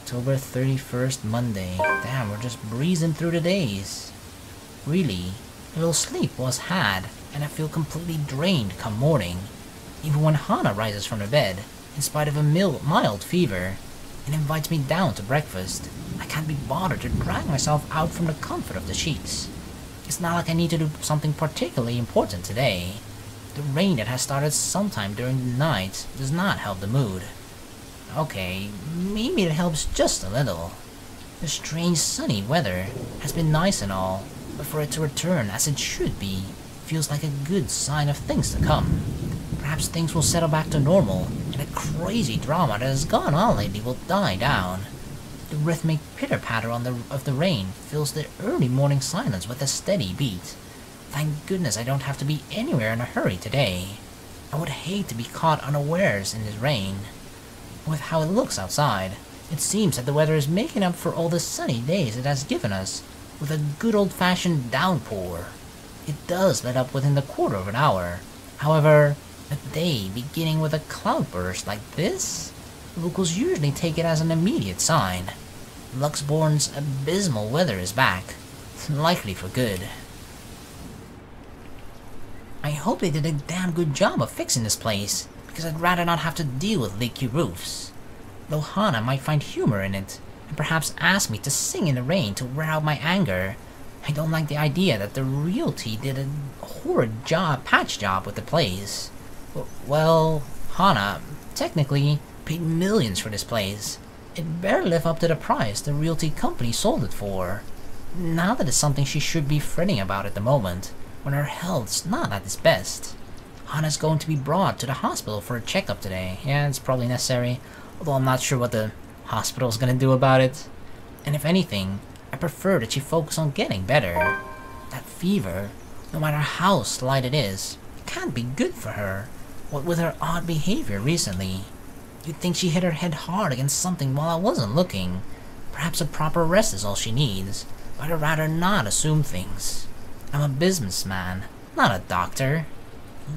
October 31st, Monday. Damn, we're just breezing through the days. Really, a little sleep was had, and I feel completely drained come morning. Even when Hana rises from the bed, in spite of a mild fever, and invites me down to breakfast, I can't be bothered to drag myself out from the comfort of the sheets. It's not like I need to do something particularly important today. The rain that has started sometime during the night does not help the mood. Okay, maybe it helps just a little. The strange sunny weather has been nice and all, but for it to return as it should be feels like a good sign of things to come. Perhaps things will settle back to normal, and the crazy drama that has gone on lately will die down. The rhythmic pitter-patter of the rain fills the early morning silence with a steady beat. Thank goodness I don't have to be anywhere in a hurry today. I would hate to be caught unawares in this rain. With how it looks outside, it seems that the weather is making up for all the sunny days it has given us, with a good old-fashioned downpour. It does let up within the quarter of an hour. However, a day beginning with a cloudburst like this? Locals usually take it as an immediate sign. Luxborn's abysmal weather is back, likely for good. I hope they did a damn good job of fixing this place, because I'd rather not have to deal with leaky roofs. Though Hana might find humor in it, and perhaps ask me to sing in the rain to wear out my anger, I don't like the idea that the realty did a horrid patch job with the place. Well, Hana, technically, paid millions for this place. It barely lived up to the price the realty company sold it for. Now that it's something she should be fretting about at the moment, when her health's not at its best. Hana's going to be brought to the hospital for a checkup today. Yeah, it's probably necessary, although I'm not sure what the hospital's gonna do about it. And if anything, I prefer that she focus on getting better. That fever, no matter how slight it is, can't be good for her. What with her odd behavior recently. You'd think she hit her head hard against something while I wasn't looking. Perhaps a proper rest is all she needs, but I'd rather not assume things. I'm a businessman, not a doctor.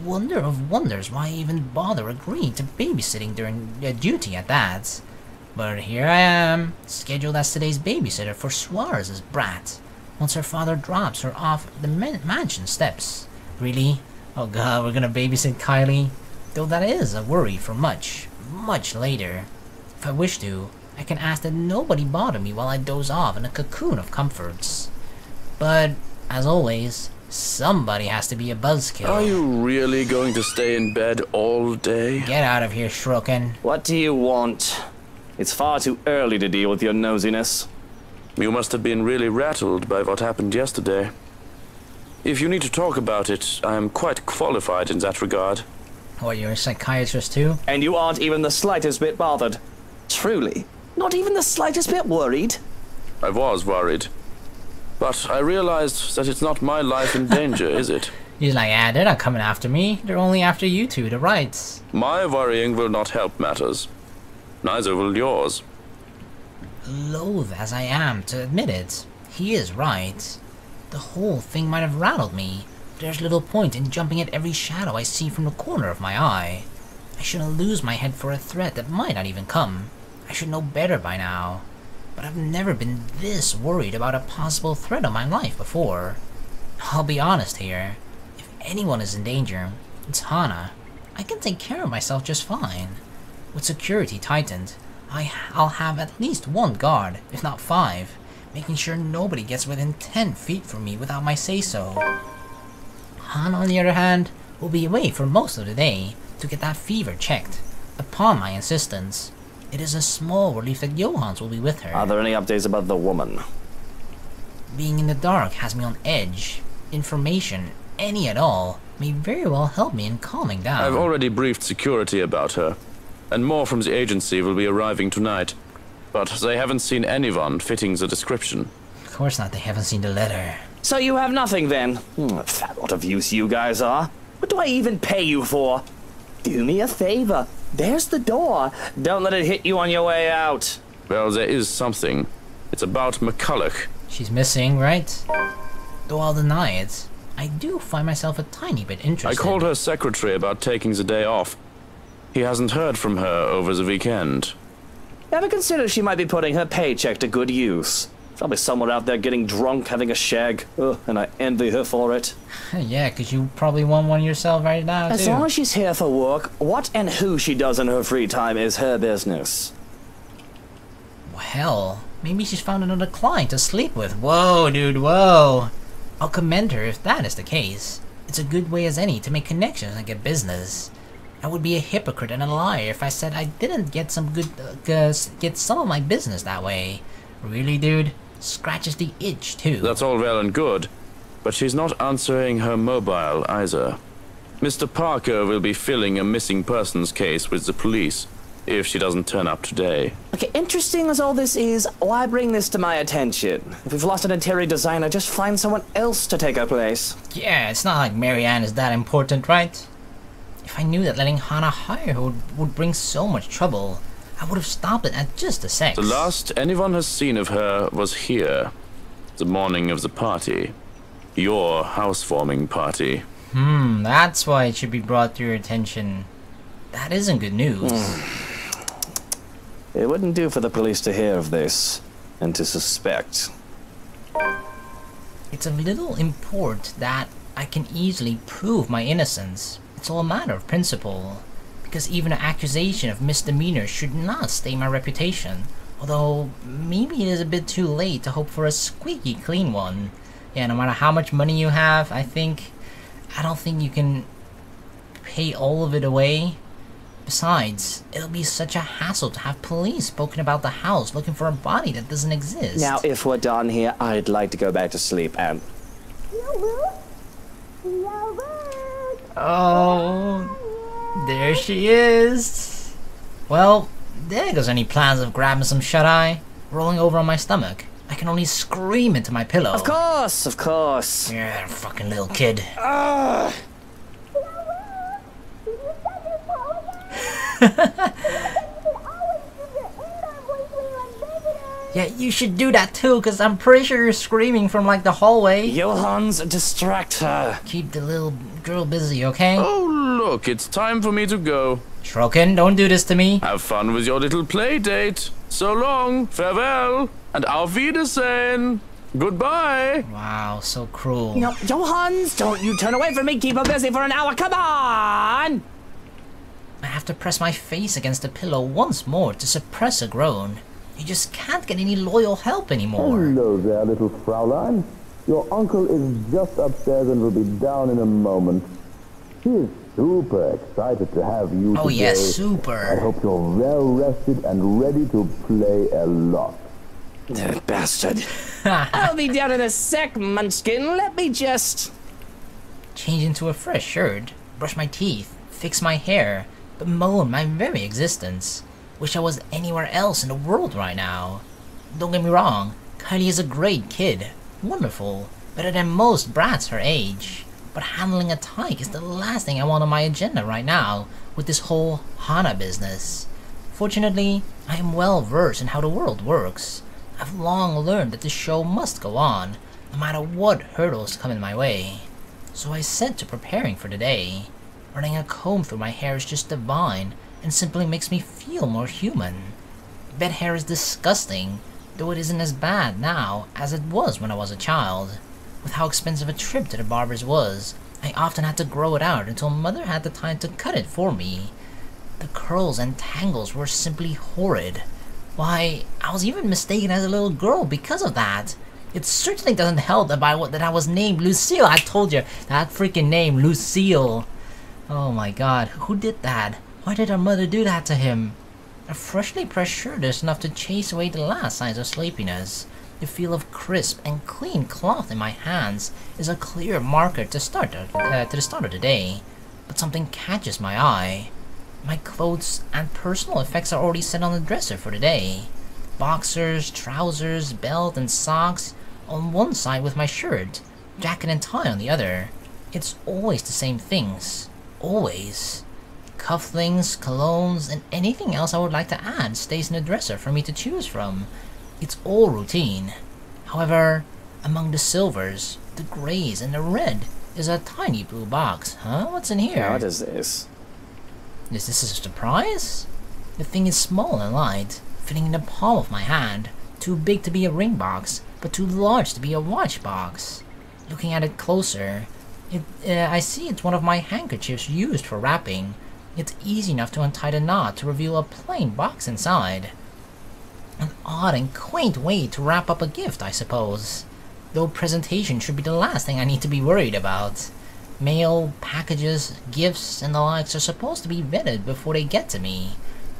Wonder of wonders why I even bother agreeing to babysitting during duty at that. But here I am, scheduled as today's babysitter for Suarez's brat, once her father drops her off the mansion steps. Really? Oh god, we're gonna babysit Kylie? Though that is a worry for much later. If I wish to, I can ask that nobody bother me while I doze off in a cocoon of comforts. But, as always, somebody has to be a buzzkill. Are you really going to stay in bed all day? Get out of here, Shroken. What do you want? It's far too early to deal with your nosiness. You must have been really rattled by what happened yesterday. If you need to talk about it, I am quite qualified in that regard. What, you're a psychiatrist too? And you aren't even the slightest bit bothered. Truly, not even the slightest bit worried? I was worried. But I realized that it's not my life in danger, is it? He's like, ah, they're not coming after me. They're only after you two, the rights. My worrying will not help matters. Neither will yours. Loath as I am to admit it, he is right. The whole thing might have rattled me. There's little point in jumping at every shadow I see from the corner of my eye. I shouldn't lose my head for a threat that might not even come. I should know better by now. But I've never been this worried about a possible threat on my life before. I'll be honest here. If anyone is in danger, it's Hana. I can take care of myself just fine. With security tightened, I'll have at least one guard, if not 5, making sure nobody gets within 10 feet from me without my say-so. Han, on the other hand, will be away for most of the day to get that fever checked, upon my insistence. It is a small relief that Johans will be with her. Are there any updates about the woman? Being in the dark has me on edge. Information, any at all, may very well help me in calming down. I've already briefed security about her, and more from the agency will be arriving tonight. But they haven't seen anyone fitting the description. Of course not, they haven't seen the letter. So you have nothing then? Fat lot of use you guys are. What do I even pay you for? Do me a favor. There's the door. Don't let it hit you on your way out. Well, there is something. It's about McCulloch. She's missing, right? Though I'll deny it, I do find myself a tiny bit interested. I called her secretary about taking the day off. He hasn't heard from her over the weekend. Ever consider she might be putting her paycheck to good use? Probably somewhere out there getting drunk, having a shag. Ugh, and I envy her for it. Yeah, because you probably want one yourself right now, too. As long as she's here for work, what and who she does in her free time is her business. Well, maybe she's found another client to sleep with. Whoa, dude, whoa. I'll commend her if that is the case. It's a good way as any to make connections and get business. I would be a hypocrite and a liar if I said I didn't get some get some of my business that way. Really, dude? Scratches the itch, too. That's all well and good, but she's not answering her mobile either. Mr. Parker will be filling a missing persons case with the police if she doesn't turn up today. Okay, interesting as all this is, why bring this to my attention? If we've lost an interior designer, just find someone else to take her place. Yeah, it's not like Marianne is that important, right? If I knew that letting Hana hire her would bring so much trouble, I would have stopped it at just the sex. The last anyone has seen of her was here, the morning of the party. Your housewarming party. That's why it should be brought to your attention. That isn't good news. It wouldn't do for the police to hear of this, and to suspect. It's of little import that I can easily prove my innocence. It's all a matter of principle. Because even an accusation of misdemeanor should not stain my reputation. Although, maybe it is a bit too late to hope for a squeaky clean one. Yeah, no matter how much money you have, I don't think you can pay all of it away. Besides, it'll be such a hassle to have police poking about the house looking for a body that doesn't exist. Now, if we're done here, I'd like to go back to sleep and... Oh... There she is. Well, there goes any plans of grabbing some shut-eye. Rolling over on my stomach. I can only scream into my pillow. Of course, of course. Yeah, fucking little kid. Yeah, you should do that too, because I'm pretty sure you're screaming from like the hallway. Johans, distract her. Keep the little girl busy, okay? Oh, look, it's time for me to go. Shroken, don't do this to me. Have fun with your little play date. So long, farewell, and auf Wiedersehen. Goodbye. Wow, so cruel. No, Johans, don't you turn away from me. Keep her busy for an hour. Come on. I have to press my face against the pillow once more to suppress a groan. You just can't get any loyal help anymore. Hello there, little Fraulein. Your uncle is just upstairs and will be down in a moment. He is super excited to have you today. Oh yes, I super. hope you're well rested and ready to play a lot. Bastard. I'll be down in a sec, Munchkin. Let me just... Change into a fresh shirt, brush my teeth, fix my hair, bemoan my very existence. Wish I was anywhere else in the world right now. Don't get me wrong, Kylie is a great kid. Wonderful. Better than most brats her age. But handling a tyke is the last thing I want on my agenda right now with this whole Hana business. Fortunately, I am well versed in how the world works. I've long learned that the show must go on, no matter what hurdles come in my way. So I set to preparing for the day. Running a comb through my hair is just divine, and simply makes me feel more human. Bed hair is disgusting, though it isn't as bad now as it was when I was a child. With how expensive a trip to the barber's was, I often had to grow it out until mother had the time to cut it for me. The curls and tangles were simply horrid. Why, I was even mistaken as a little girl because of that. It certainly doesn't help that I was named Lucille. I told you, that freaking name, Lucille. Oh my god, who did that? Why did our mother do that to him? A freshly pressed shirt is enough to chase away the last signs of sleepiness. The feel of crisp and clean cloth in my hands is a clear marker to the start of the day. But something catches my eye. My clothes and personal effects are already set on the dresser for the day. Boxers, trousers, belt, and socks on one side with my shirt, jacket and tie on the other. It's always the same things. Always. Cufflinks, colognes, and anything else I would like to add stays in the dresser for me to choose from. It's all routine. However, among the silvers, the greys, and the red is a tiny blue box. Huh? What's in here? What is this? Is this a surprise? The thing is small and light, fitting in the palm of my hand. Too big to be a ring box, but too large to be a watch box. Looking at it closer, I see it's one of my handkerchiefs used for wrapping. It's easy enough to untie the knot to reveal a plain box inside. An odd and quaint way to wrap up a gift, I suppose. Though presentation should be the last thing I need to be worried about. Mail, packages, gifts, and the likes are supposed to be vetted before they get to me.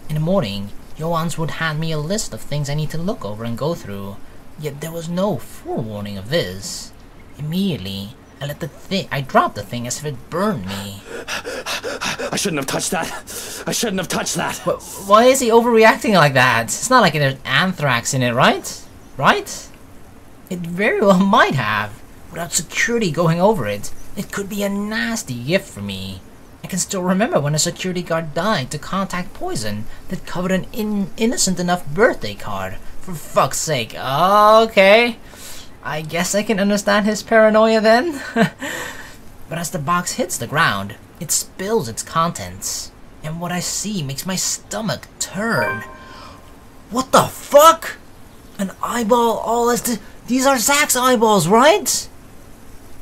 In the morning, Johans would hand me a list of things I need to look over and go through, yet there was no forewarning of this. Immediately, I dropped the thing as if it burned me. I shouldn't have touched that. I shouldn't have touched that. Why is he overreacting like that? It's not like there's anthrax in it, right? Right? It very well might have. Without security going over it, it could be a nasty gift for me. I can still remember when a security guard died to contact poison that covered an innocent enough birthday card. For fuck's sake. Okay. I guess I can understand his paranoia then. But as the box hits the ground, it spills its contents. And what I see makes my stomach turn. What the fuck? An eyeball all as these are Zach's eyeballs, right?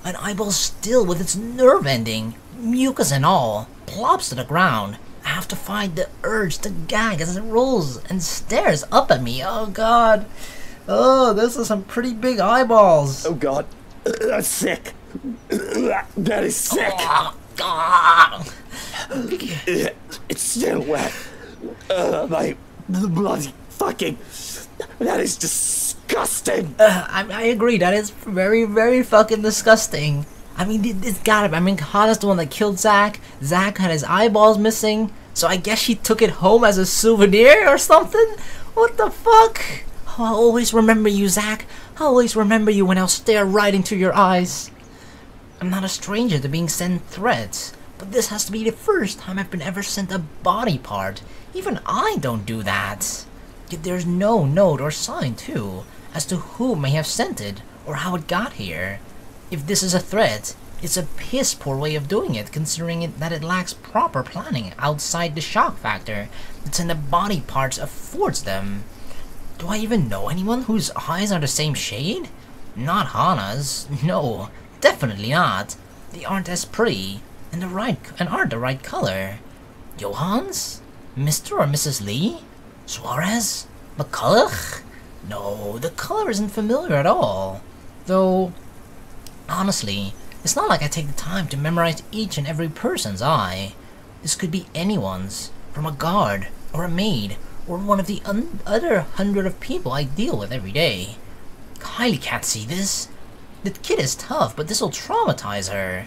An eyeball still with its nerve ending, mucus and all, plops to the ground. I have to fight the urge to gag as it rolls and stares up at me. Oh god. Oh, this is some pretty big eyeballs. Oh god. That's sick. That is sick. It's still wet. My bloody fucking... That is disgusting. I agree, that is very, very fucking disgusting. I mean, it's gotta be. I mean, Hana's the one that killed Zach. Zach had his eyeballs missing, so I guess she took it home as a souvenir or something? What the fuck? Oh, I'll always remember you, Zach. I'll always remember you when I'll stare right into your eyes. I'm not a stranger to being sent threats, but this has to be the first time I've been ever sent a body part. Even I don't do that. Yet there's no note or sign, too, as to who may have sent it or how it got here. If this is a threat, it's a piss-poor way of doing it, considering that it lacks proper planning outside the shock factor that's in the body parts affords them. Do I even know anyone whose eyes are the same shade? Not Hana's. No, definitely not. They aren't as pretty, and aren't the right color. Johan's? Mr. or Mrs. Lee? Suarez? McCulloch? No, the color isn't familiar at all. Though, honestly, it's not like I take the time to memorize each and every person's eye. This could be anyone's, from a guard, or a maid, or one of the other 100 of people I deal with every day. Kylie can't see this. The kid is tough, but this'll traumatize her.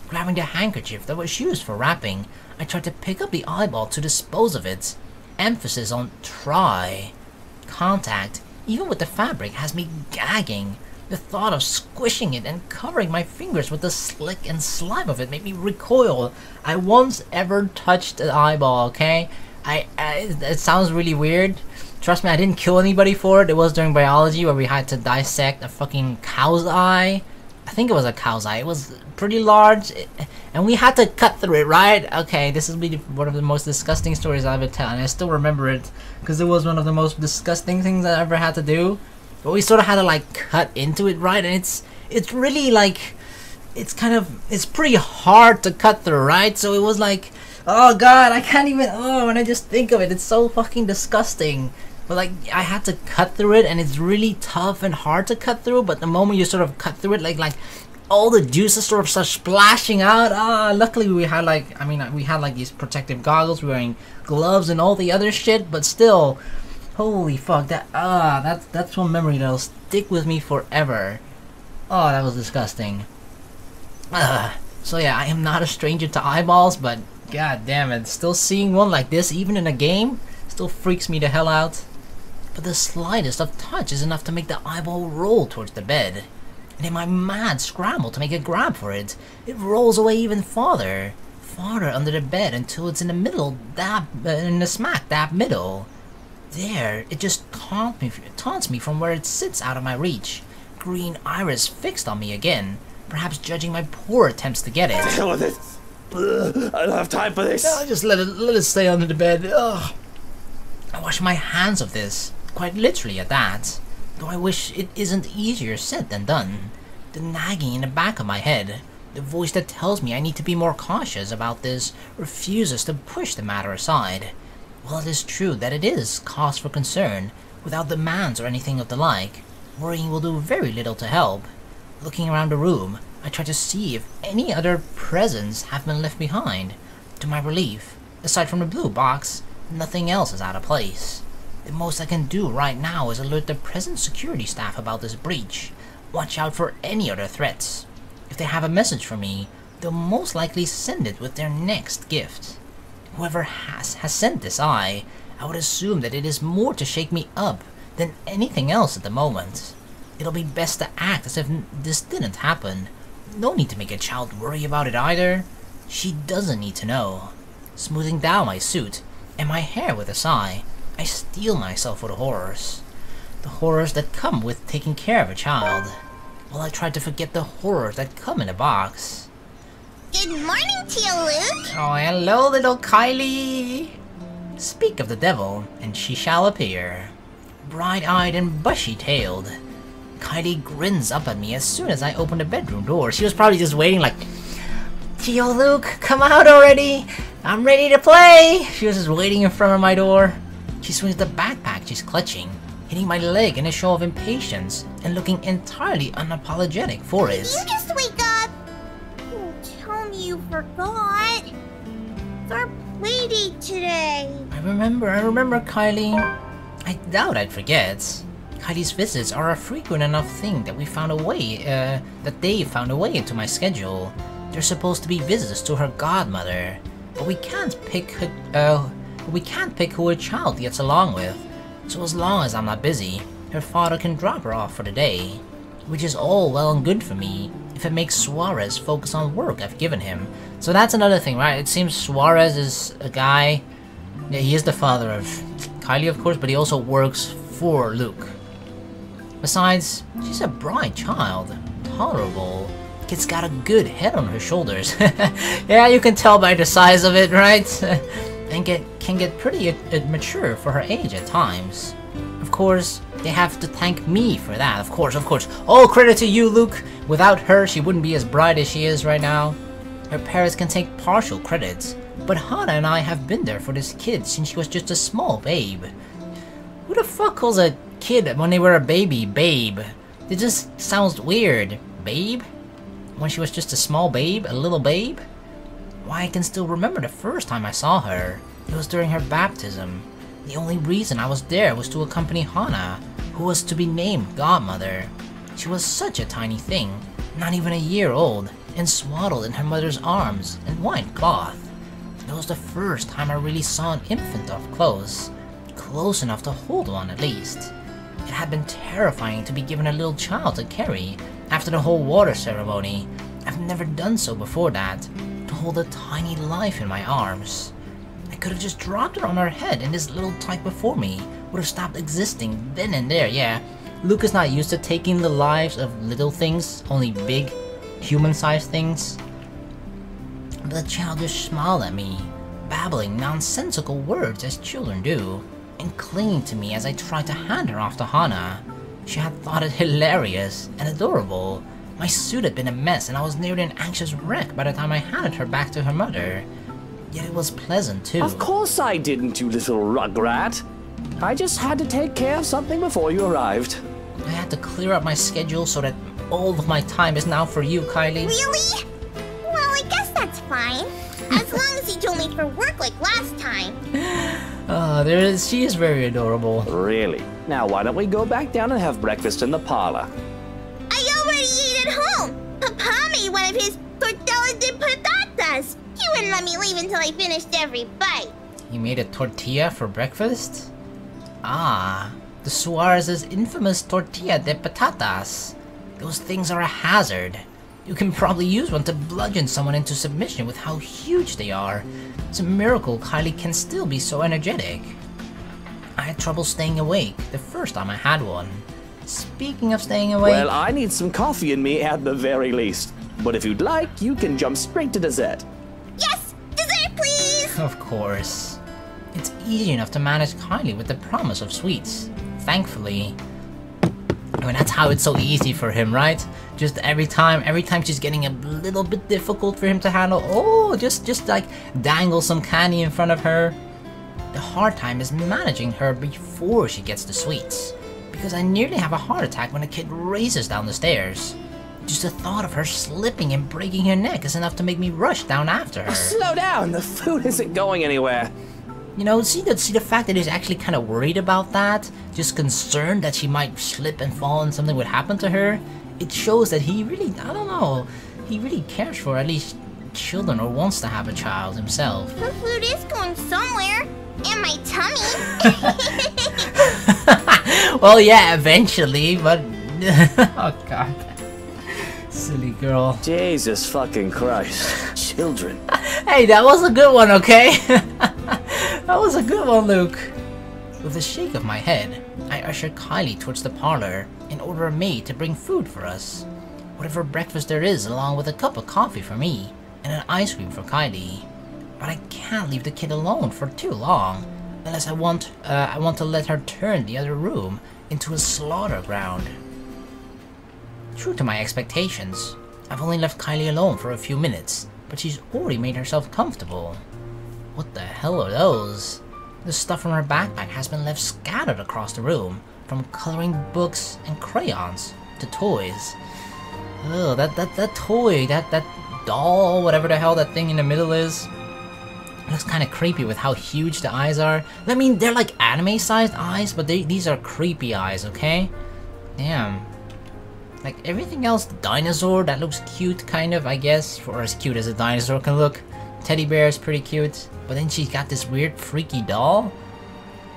Grabbing the handkerchief that was used for wrapping, I tried to pick up the eyeball to dispose of it. Emphasis on try. Contact, even with the fabric, has me gagging. The thought of squishing it and covering my fingers with the slick and slime of it made me recoil. I once ever touched an eyeball, okay? It sounds really weird. Trust me, I didn't kill anybody for it. It was during biology where we had to dissect a fucking cow's eye. I think it was a cow's eye. It was pretty large, and we had to cut through it, right? Okay, this will be one of the most disgusting stories I ever tell, and I still remember it because it was one of the most disgusting things I ever had to do. But we sort of had to like cut into it, right? And it's really like it's pretty hard to cut through, right? So it was like, oh god, I can't even. Oh, when I just think of it, it's so fucking disgusting. But like, I had to cut through it, and it's really tough and hard to cut through. But the moment you sort of cut through it, like all the juices sort of start splashing out. Luckily we had we had like these protective goggles, we were wearing gloves and all the other shit. But still, holy fuck, that's one memory that'll stick with me forever. Oh, that was disgusting. So yeah, I am not a stranger to eyeballs, but god damn it, still seeing one like this, even in a game, still freaks me the hell out. But the slightest of touch is enough to make the eyeball roll towards the bed. And in my mad scramble to make a grab for it, it rolls away even farther under the bed until it's in the middle, in the smack dab middle. There, it just taunts me from where it sits out of my reach. Green iris fixed on me again, perhaps judging my poor attempts to get it. The hell with it! I don't have time for this. No, just let it stay under the bed. Ugh. I wash my hands of this, quite literally at that. Though I wish it isn't easier said than done. The nagging in the back of my head, the voice that tells me I need to be more cautious about this, refuses to push the matter aside. While it is true that it is cause for concern, without demands or anything of the like, worrying will do very little to help. Looking around the room, I try to see if any other presents have been left behind. To my relief, aside from the blue box, nothing else is out of place. The most I can do right now is alert the present security staff about this breach. Watch out for any other threats. If they have a message for me, they'll most likely send it with their next gift. Whoever has sent this I would assume that it is more to shake me up than anything else at the moment. It'll be best to act as if this didn't happen. No need to make a child worry about it either. She doesn't need to know. Smoothing down my suit and my hair with a sigh, I steel myself for the horrors. The horrors that come with taking care of a child. While I try to forget the horrors that come in a box. Good morning to you, Luke. Oh, hello, little Kylie. Speak of the devil, and she shall appear. Bright-eyed and bushy-tailed, Kylie grins up at me as soon as I open the bedroom door. She was probably just waiting like, Tio Luke, come out already! I'm ready to play! She was just waiting in front of my door. She swings the backpack she's clutching, hitting my leg in a show of impatience and looking entirely unapologetic for it. You just wake up! Oh, tell me you forgot. It's our play date today. I remember, Kylie. I doubt I'd forget. Kylie's visits are a frequent enough thing that they found a way into my schedule. They're supposed to be visits to her godmother, but we can't pick who her child gets along with. So as long as I'm not busy, her father can drop her off for the day, which is all well and good for me if it makes Suarez focus on work I've given him. So that's another thing, right? It seems Suarez is a guy. Yeah, he is the father of Kylie, of course, but he also works for Luke. Besides, she's a bright child, tolerable. Kid's got a good head on her shoulders. Yeah, you can tell by the size of it, right? And can get pretty mature for her age at times. Of course, they have to thank me for that, of course. All credit to you, Luke. Without her, she wouldn't be as bright as she is right now. Her parents can take partial credit, but Hana and I have been there for this kid since she was just a small babe. Who the fuck calls a kid when they were a baby, babe? It just sounds weird. Babe? When she was just a small babe? A little babe? Why, I can still remember the first time I saw her. It was during her baptism. The only reason I was there was to accompany Hana, who was to be named godmother. She was such a tiny thing, not even a year old, and swaddled in her mother's arms in white cloth. It was the first time I really saw an infant up close enough to hold one at least. It had been terrifying to be given a little child to carry after the whole water ceremony. I've never done so before that, to hold a tiny life in my arms. I could have just dropped her on her head and this little tyke before me would have stopped existing then and there. Yeah, Luke is not used to taking the lives of little things, only big, human-sized things. But the child just smiled at me, babbling nonsensical words as children do, and clinging to me as I tried to hand her off to Hana. She had thought it hilarious and adorable. My suit had been a mess and I was nearly an anxious wreck by the time I handed her back to her mother. Yet it was pleasant too. Of course I didn't, you little rugrat. I just had to take care of something before you arrived. I had to clear up my schedule so that all of my time is now for you, Kylie. Really? Well, I guess that's fine. As long as you told me for work like last time. She is very adorable. Really? Now why don't we go back down and have breakfast in the parlor? I already ate at home. Papa made one of his tortillas de patatas. He wouldn't let me leave until I finished every bite. He made a tortilla for breakfast? Ah, the Suarez's infamous tortilla de patatas. Those things are a hazard. You can probably use one to bludgeon someone into submission with how huge they are. It's a miracle Kylie can still be so energetic. I had trouble staying awake the first time I had one. Speaking of staying awake... Well, I need some coffee in me at the very least. But if you'd like, you can jump straight to dessert. Yes! Dessert, please! Of course. It's easy enough to manage Kylie with the promise of sweets. Thankfully. I mean, that's how it's so easy for him, right? Just every time she's getting a little bit difficult for him to handle, oh, just like dangle some candy in front of her. The hard time is managing her before she gets the sweets. Because I nearly have a heart attack when a kid races down the stairs. Just the thought of her slipping and breaking her neck is enough to make me rush down after her. Slow down, the food isn't going anywhere. You know, see the fact that he's actually kind of worried about that, just concerned that she might slip and fall and something would happen to her. It shows that he really, I don't know, he really cares for at least children or wants to have a child himself. The food is going somewhere. In my tummy. Well, yeah, eventually, but oh god. Silly girl. Jesus fucking Christ. Children. Hey, that was a good one, okay? That was a good one, Luke. With a shake of my head, I ushered Kylie towards the parlor and ordered a maid to bring food for us. Whatever breakfast there is, along with a cup of coffee for me and an ice cream for Kylie. But I can't leave the kid alone for too long, unless I want to let her turn the other room into a slaughter ground. True to my expectations, I've only left Kylie alone for a few minutes, but she's already made herself comfortable. What the hell are those? The stuff from her backpack has been left scattered across the room, from coloring books and crayons to toys. Oh, that toy, that doll, whatever the hell that thing in the middle is. It looks kind of creepy with how huge the eyes are. I mean, they're like anime-sized eyes, but these are creepy eyes, okay? Damn. Like everything else, the dinosaur, that looks cute, kind of, I guess, for as cute as a dinosaur can look. Teddy bear is pretty cute, but then she's got this weird, freaky doll.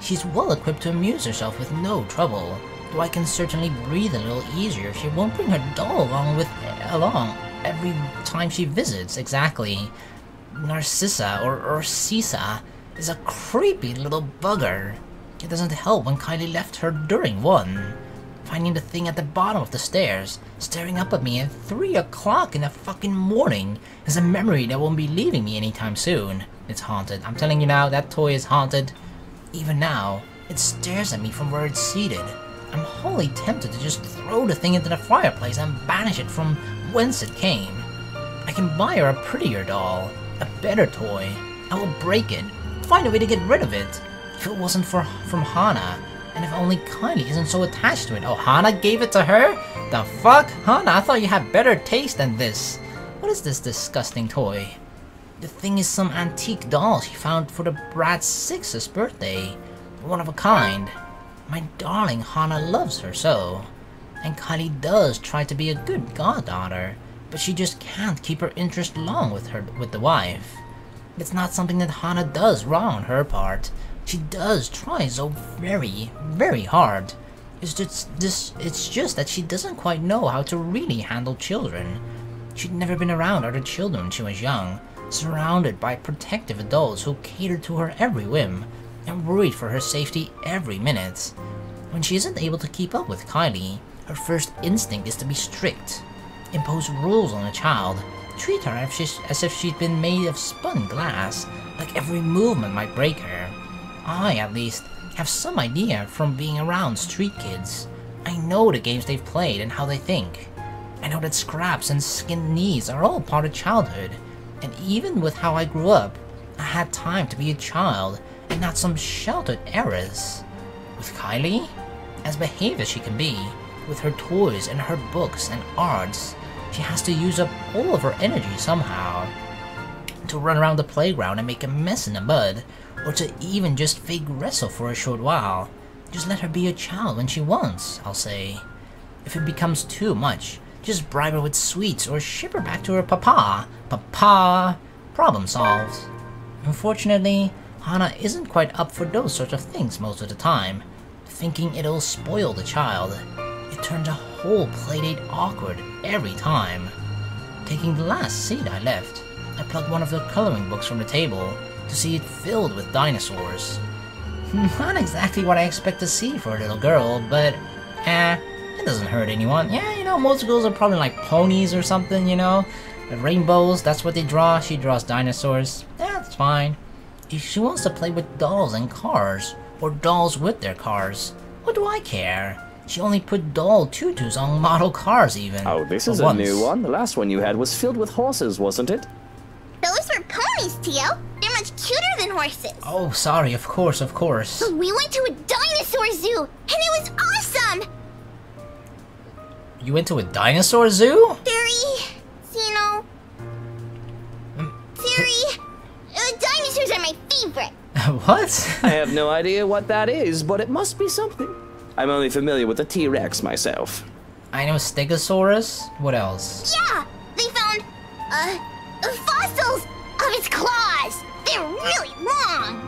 She's well equipped to amuse herself with no trouble, though I can certainly breathe a little easier if she won't bring her doll along every time she visits. Exactly. Narcissa, or Sisa, is a creepy little bugger. It doesn't help when Kylie left her during one. Finding the thing at the bottom of the stairs, staring up at me at 3 o'clock in the fucking morning, is a memory that won't be leaving me anytime soon. It's haunted. I'm telling you now, that toy is haunted. Even now, it stares at me from where it's seated. I'm wholly tempted to just throw the thing into the fireplace and banish it from whence it came. I can buy her a prettier doll, a better toy. I will break it, find a way to get rid of it. If it wasn't from Hana, and if only Kylie isn't so attached to it. Oh, Hana gave it to her? The fuck? Hana, I thought you had better taste than this. What is this disgusting toy? The thing is some antique doll she found for the brat's 6th birthday. One of a kind. My darling Hana loves her so. And Kylie does try to be a good goddaughter, but she just can't keep her interest long with the wife. It's not something that Hana does wrong on her part. She does try so very, very hard. It's just that she doesn't quite know how to really handle children. She'd never been around other children when she was young, surrounded by protective adults who catered to her every whim, and worried for her safety every minute. When she isn't able to keep up with Kylie, her first instinct is to be strict, impose rules on a child, treat her as if she'd been made of spun glass, like every movement might break her. I, at least, have some idea from being around street kids. I know the games they've played and how they think. I know that scraps and skinned knees are all part of childhood, and even with how I grew up, I had time to be a child and not some sheltered heiress. With Kylie, as behaved as she can be, with her toys and her books and arts, she has to use up all of her energy somehow. To run around the playground and make a mess in the mud, or to even just fake wrestle for a short while. Just let her be a child when she wants, I'll say. If it becomes too much, just bribe her with sweets or ship her back to her papa. Papa! Problem solved. Unfortunately, Hana isn't quite up for those sorts of things most of the time, thinking it'll spoil the child. It turns a whole playdate awkward every time. Taking the last seat I left, I plugged one of the coloring books from the table to see it filled with dinosaurs. Not exactly what I expect to see for a little girl, but it doesn't hurt anyone. Yeah, you know, most girls are probably like ponies or something, you know? The rainbows, that's what they draw. She draws dinosaurs. Yeah, it's fine. If she wants to play with dolls and cars, or dolls with their cars, what do I care? She only put doll tutus on model cars even. Oh, this is a new one. The last one you had was filled with horses, wasn't it? Those were ponies, Tio. They're much cuter than horses. Oh, sorry, of course, of course. But we went to a dinosaur zoo, and it was awesome! You went to a dinosaur zoo? Dinosaurs are my favorite. What? I have no idea what that is, but it must be something. I'm only familiar with the T-Rex myself. I know Stegosaurus. What else? Yeah, they found, fossils of its claws. They're really long.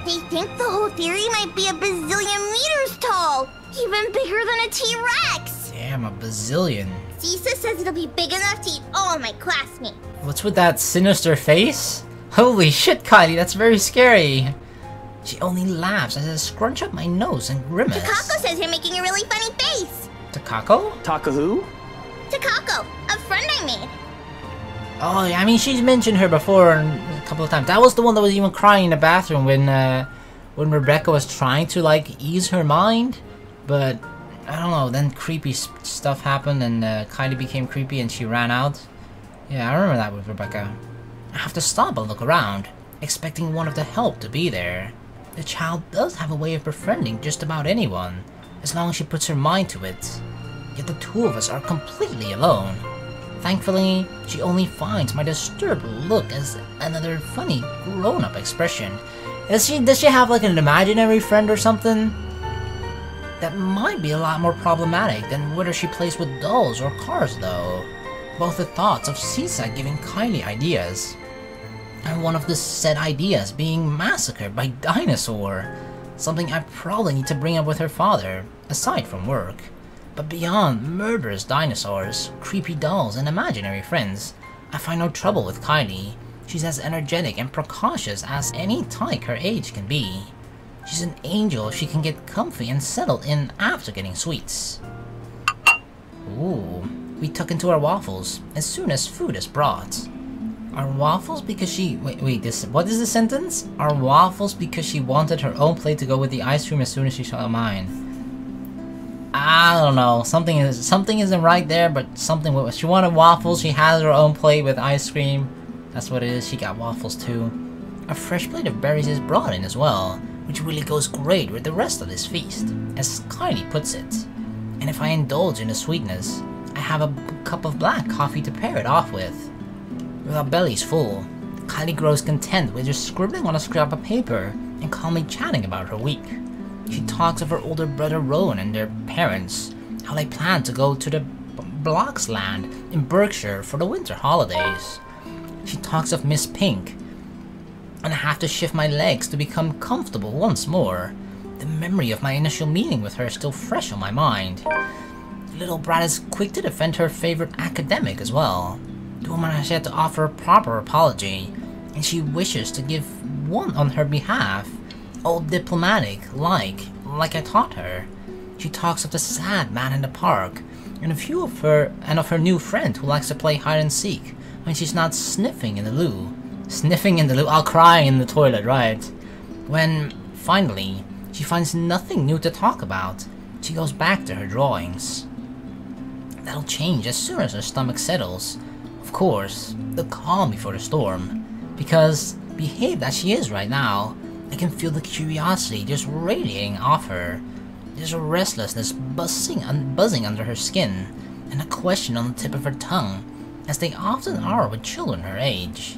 They think the whole theory might be a bazillion meters tall, even bigger than a T-Rex. Damn, a bazillion. Cisa says it'll be big enough to eat all of my classmates. What's with that sinister face? Holy shit, Kylie, that's very scary. She only laughs as I scrunch up my nose and grimace. Takako says you're making a really funny face. Takako? Taka who? Takako, a friend I made. Oh, I mean, she's mentioned her before a couple of times. That was the one that was even crying in the bathroom when Rebecca was trying to, like, ease her mind. But, I don't know, then creepy stuff happened and Kylie became creepy and she ran out. Yeah, I remember that with Rebecca. I have to stop and look around, expecting one of the help to be there. The child does have a way of befriending just about anyone, as long as she puts her mind to it. Yet the two of us are completely alone. Thankfully, she only finds my disturbed look as another funny, grown-up expression. Does she have like an imaginary friend or something? That might be a lot more problematic than whether she plays with dolls or cars though. Both the thoughts of Cisa giving Kylie ideas, and one of the said ideas being massacred by dinosaur. Something I probably need to bring up with her father, aside from work. But beyond murderous dinosaurs, creepy dolls, and imaginary friends, I find no trouble with Kylie. She's as energetic and precautious as any tyke her age can be. She's an angel if she can get comfy and settled in after getting sweets. Ooh, we tuck into our waffles as soon as food is brought. Are waffles because she... Wait, what is the sentence? Are waffles because she wanted her own plate to go with the ice cream as soon as she saw mine? I don't know. Something isn't right there, but something... She wanted waffles, she has her own plate with ice cream. That's what it is, she got waffles too. A fresh plate of berries is brought in as well, which really goes great with the rest of this feast, as Kylie puts it. And if I indulge in the sweetness, I have a cup of black coffee to pair it off with. With our bellies full, Kylie grows content with just scribbling on a scrap of paper and calmly chatting about her week. She talks of her older brother Rowan and their parents, how they plan to go to the Blocks land in Berkshire for the winter holidays. She talks of Miss Pink, and I have to shift my legs to become comfortable once more. The memory of my initial meeting with her is still fresh on my mind. The little brat is quick to defend her favorite academic as well. The woman has yet to offer a proper apology, and she wishes to give one on her behalf, all diplomatic, like I taught her. She talks of the sad man in the park, and of her new friend who likes to play hide and seek when she's not sniffing in the loo. Sniffing in the loo, I'll cry in the toilet, right? When, finally, she finds nothing new to talk about, she goes back to her drawings. That'll change as soon as her stomach settles. Of course, the calm before the storm. Because, behaved as she is right now, I can feel the curiosity just radiating off her. There's a restlessness buzzing under her skin, and a question on the tip of her tongue, as they often are with children her age.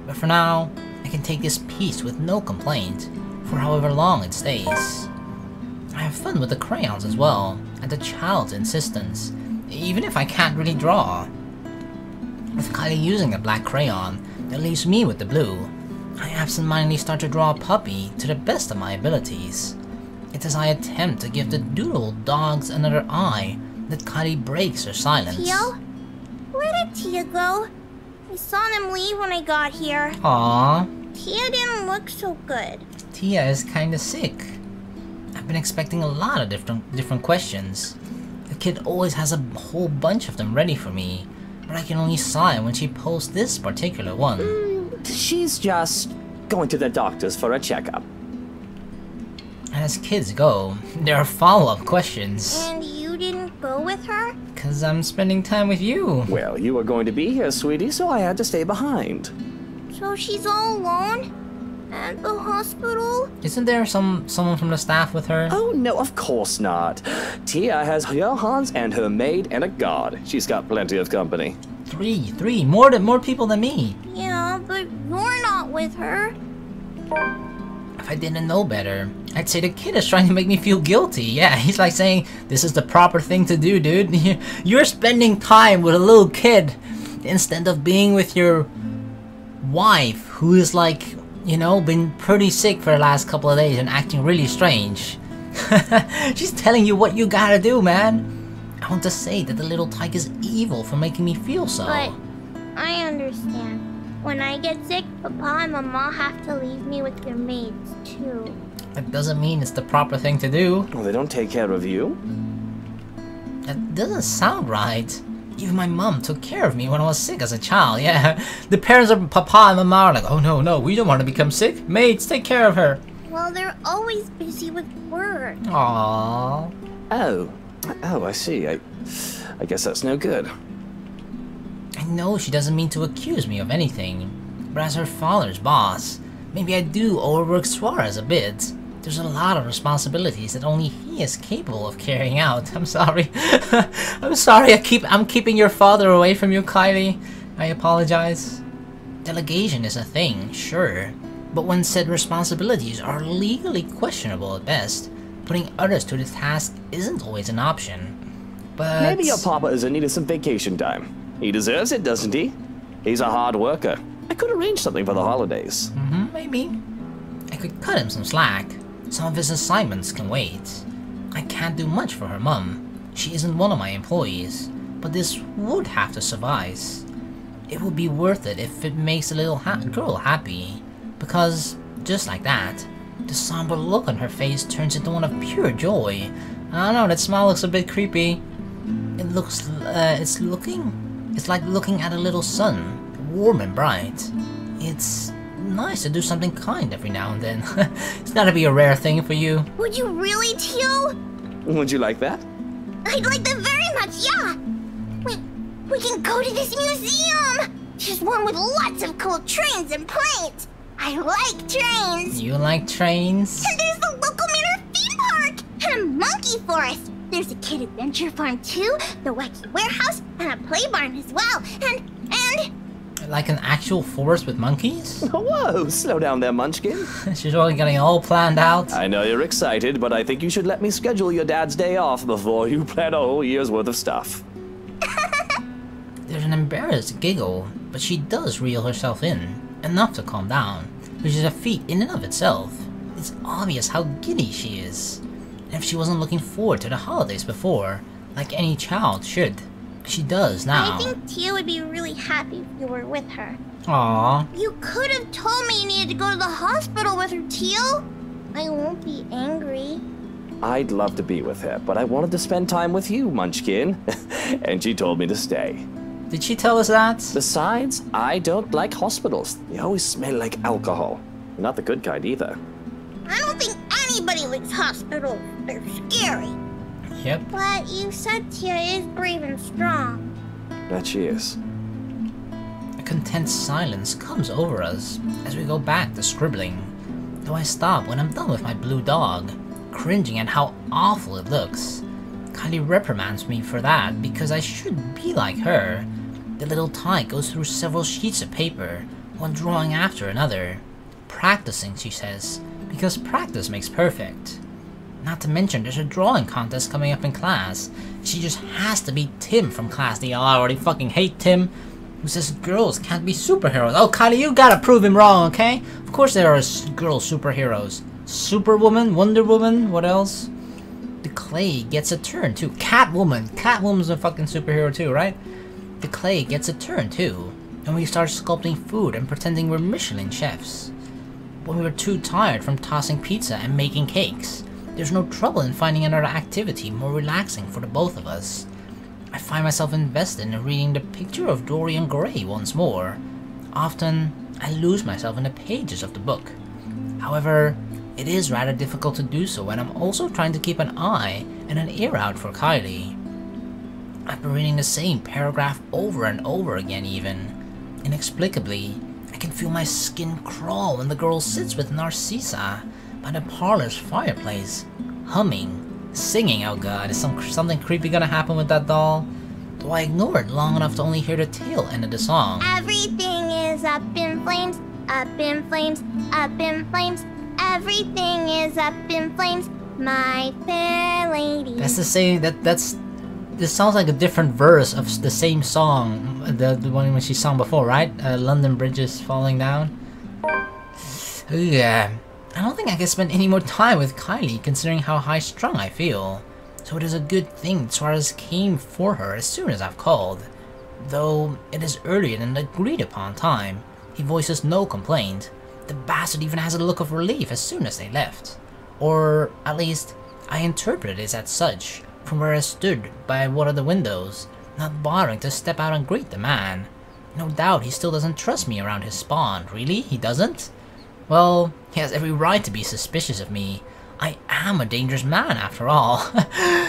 But for now, I can take this peace with no complaint, for however long it stays. I have fun with the crayons as well, at the child's insistence, even if I can't really draw. With Kylie using a black crayon that leaves me with the blue, I absentmindedly start to draw a puppy to the best of my abilities. It's as I attempt to give the doodle dogs another eye that Kylie breaks her silence. Tio? Where did Tia go? I saw them leave when I got here. Aww. Tia didn't look so good. Tia is kinda sick. I've been expecting a lot of different questions. The kid always has a whole bunch of them ready for me, but I can only sigh when she posts this particular one. She's just going to the doctor's for a checkup. And as kids go, there are follow-up questions. And you didn't go with her? Cause I'm spending time with you. Well, you were going to be here, sweetie, so I had to stay behind. So she's all alone? At the hospital? Isn't there someone from the staff with her? Oh, no, of course not. Tia has Johan's and her maid and a guard. She's got plenty of company. Three. More people than me. Yeah, but you're not with her. If I didn't know better, I'd say the kid is trying to make me feel guilty. Yeah, he's like saying, this is the proper thing to do, dude. You're spending time with a little kid instead of being with your wife, who is like, you know, been pretty sick for the last couple of days and acting really strange. She's telling you what you gotta do, man. I want to say that the little tyke is evil for making me feel so. But I understand. When I get sick, Papa and Mama have to leave me with your maids, too. That doesn't mean it's the proper thing to do. Well, they don't take care of you? That doesn't sound right. Even my mom took care of me when I was sick as a child, yeah. The parents of Papa and Mama are like, oh no, we don't want to become sick. Maids, take care of her. Well, they're always busy with work. Aww. Oh, I see. I guess that's no good. I know she doesn't mean to accuse me of anything, but as her father's boss, maybe I do overwork Suarez a bit. There's a lot of responsibilities that only he is capable of carrying out. I'm sorry. I'm sorry I'm keeping your father away from you, Kylie. I apologize. Delegation is a thing, sure, but when said responsibilities are legally questionable at best, putting others to the task isn't always an option. But maybe your papa is in need of some vacation time. He deserves it, doesn't he? He's a hard worker. I could arrange something for the holidays. Maybe. I could cut him some slack. Some of his assignments can wait. I can't do much for her mum. She isn't one of my employees, but this would have to suffice. It would be worth it if it makes the little girl happy, because, just like that, the somber look on her face turns into one of pure joy. I don't know, that smile looks a bit creepy. It's like looking at a little sun, warm and bright. It's nice to do something kind every now and then. It's gotta be a rare thing for you. Would you really, Teal? Would you like that? I'd like that very much, yeah! We can go to this museum! There's one with lots of cool trains and planes! I like trains! You like trains? And there's the local Manor theme park! And a monkey forest! There's a kid adventure farm too, the wacky warehouse, and a play barn as well, and... Like an actual forest with monkeys? Whoa, slow down there, Munchkin. She's already getting all planned out. I know you're excited, but I think you should let me schedule your dad's day off before you plan a whole year's worth of stuff. There's an embarrassed giggle, but she does reel herself in, enough to calm down, which is a feat in and of itself. It's obvious how giddy she is. And if she wasn't looking forward to the holidays before, like any child should, she does now. I think Tia would be really happy if you were with her. Aww. You could have told me you needed to go to the hospital with her, Teal. I won't be angry. I'd love to be with her, but I wanted to spend time with you, Munchkin. And she told me to stay. Did she tell us that? Besides, I don't like hospitals. They always smell like alcohol. Not the good kind either. I don't think anybody likes hospitals. They're scary. Yep. But you said Tia is brave and strong. That she is. A content silence comes over us as we go back to scribbling. Though I stop when I'm done with my blue dog, cringing at how awful it looks. Kylie reprimands me for that because I should be like her. The little tyke goes through several sheets of paper, one drawing after another. Practicing, she says, because practice makes perfect. Not to mention there's a drawing contest coming up in class. She just has to beat Tim from class D. I already fucking hate Tim, who says girls can't be superheroes. Oh, Kylie, you gotta prove him wrong, okay? Of course there are girl superheroes. Superwoman, Wonder Woman, what else? The clay gets a turn too. Catwoman. Catwoman's a fucking superhero too, right? The clay gets a turn too. And we start sculpting food and pretending we're Michelin chefs. When we were too tired from tossing pizza and making cakes, there's no trouble in finding another activity more relaxing for the both of us. I find myself invested in reading The Picture of Dorian Gray once more, often I lose myself in the pages of the book. However, it is rather difficult to do so when I'm also trying to keep an eye and an ear out for Kylie. I've been reading the same paragraph over and over again even. Inexplicably, I can feel my skin crawl when the girl sits with Narcissa by the parlor's fireplace, humming, singing. Oh god, is something creepy gonna happen with that doll? Though I ignored long enough to only hear the tail end of the song. Everything is up in flames, up in flames, up in flames. Everything is up in flames, my fair lady. That's the same. This sounds like a different verse of the same song, the one when she sung before, right? London Bridges Falling Down. Yeah, I don't think I can spend any more time with Kylie considering how high-strung I feel. So it is a good thing Suarez came for her as soon as I've called. Though it is earlier than the agreed upon time, he voices no complaint. The bastard even has a look of relief as soon as they left. Or, at least, I interpreted it as such, from where I stood by one of the windows, not bothering to step out and greet the man. No doubt he still doesn't trust me around his spawn. Really? He doesn't? Well, he has every right to be suspicious of me. I am a dangerous man after all.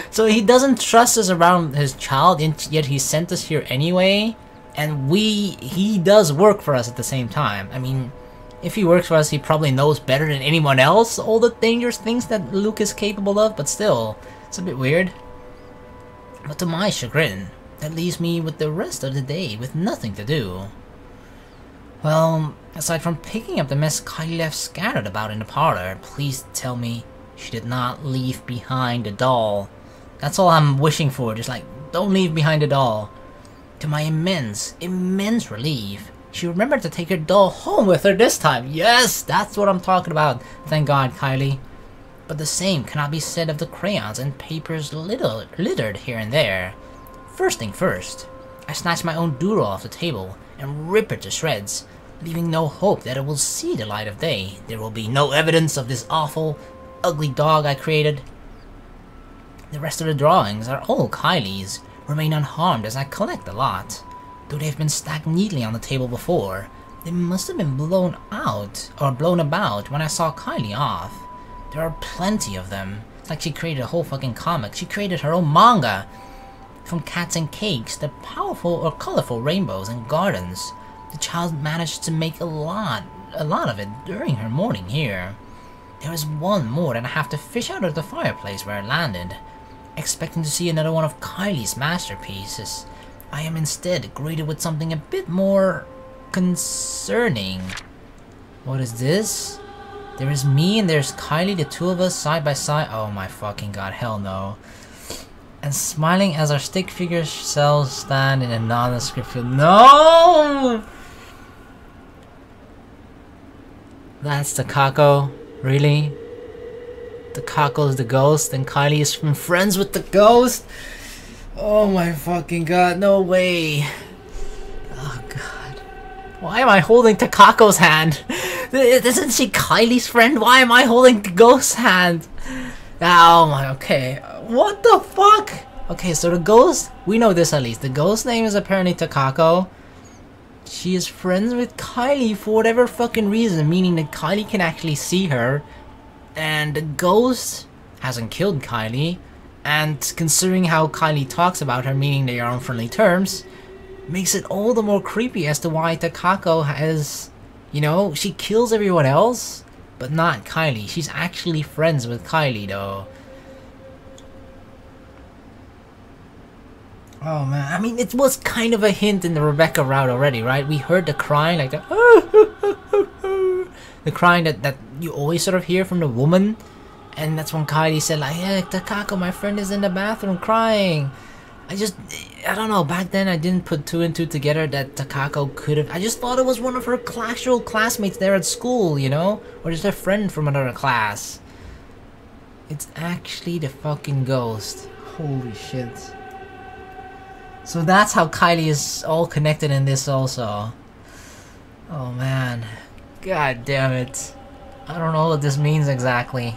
So he doesn't trust us around his child, yet he sent us here anyway. And he does work for us at the same time. I mean, if he works for us, he probably knows better than anyone else all the dangerous things that Luke is capable of, but still, it's a bit weird. But to my chagrin, that leaves me with the rest of the day with nothing to do. Well, aside from picking up the mess Kylie left scattered about in the parlor, please tell me she did not leave behind the doll. That's all I'm wishing for, just like, don't leave behind the doll. To my immense relief, she remembered to take her doll home with her this time. Yes, that's what I'm talking about. Thank God, Kylie. But the same cannot be said of the crayons and papers littered here and there. First thing first, I snatch my own doodle off the table and rip it to shreds, leaving no hope that it will see the light of day. There will be no evidence of this awful, ugly dog I created. The rest of the drawings are all Kylie's, remain unharmed as I collect the lot. Though they've been stacked neatly on the table before, they must have been blown out or blown about when I saw Kylie off. There are plenty of them. It's like she created a whole fucking comic. She created her own manga. From cats and cakes to powerful or colorful rainbows and gardens, the child managed to make a lot of it during her morning here. There is one more that I have to fish out of the fireplace where it landed. Expecting to see another one of Kylie's masterpieces, I am instead greeted with something a bit more concerning. What is this? There is me and there's Kylie, the two of us side by side. Oh my fucking god, hell no. And smiling as our stick figure cells stand in a nondescript field. No! That's Takako? Really? Takako's the ghost and Kylie is friends with the ghost? Oh my fucking god, no way. Oh god. Why am I holding Takako's hand? Isn't she Kylie's friend? Why am I holding the ghost's hand? Oh my, okay. What the fuck? Okay, so the ghost, we know this at least. The ghost's name is apparently Takako. She is friends with Kylie for whatever fucking reason, meaning that Kylie can actually see her. And the ghost hasn't killed Kylie. And considering how Kylie talks about her, meaning they are on friendly terms, makes it all the more creepy as to why Takako has, you know, she kills everyone else, but not Kylie. She's actually friends with Kylie though. Oh man, I mean, it was kind of a hint in the Rebecca route already, right? We heard the crying, like the the crying that you always sort of hear from the woman. And that's when Kylie said like, hey, Takako, my friend is in the bathroom crying. I don't know, back then I didn't put two and two together that Takako could have, I just thought it was one of her actual classmates there at school, you know? Or just a friend from another class. It's actually the fucking ghost. Holy shit. So that's how Kylie is all connected in this also. Oh man. God damn it. I don't know what this means exactly.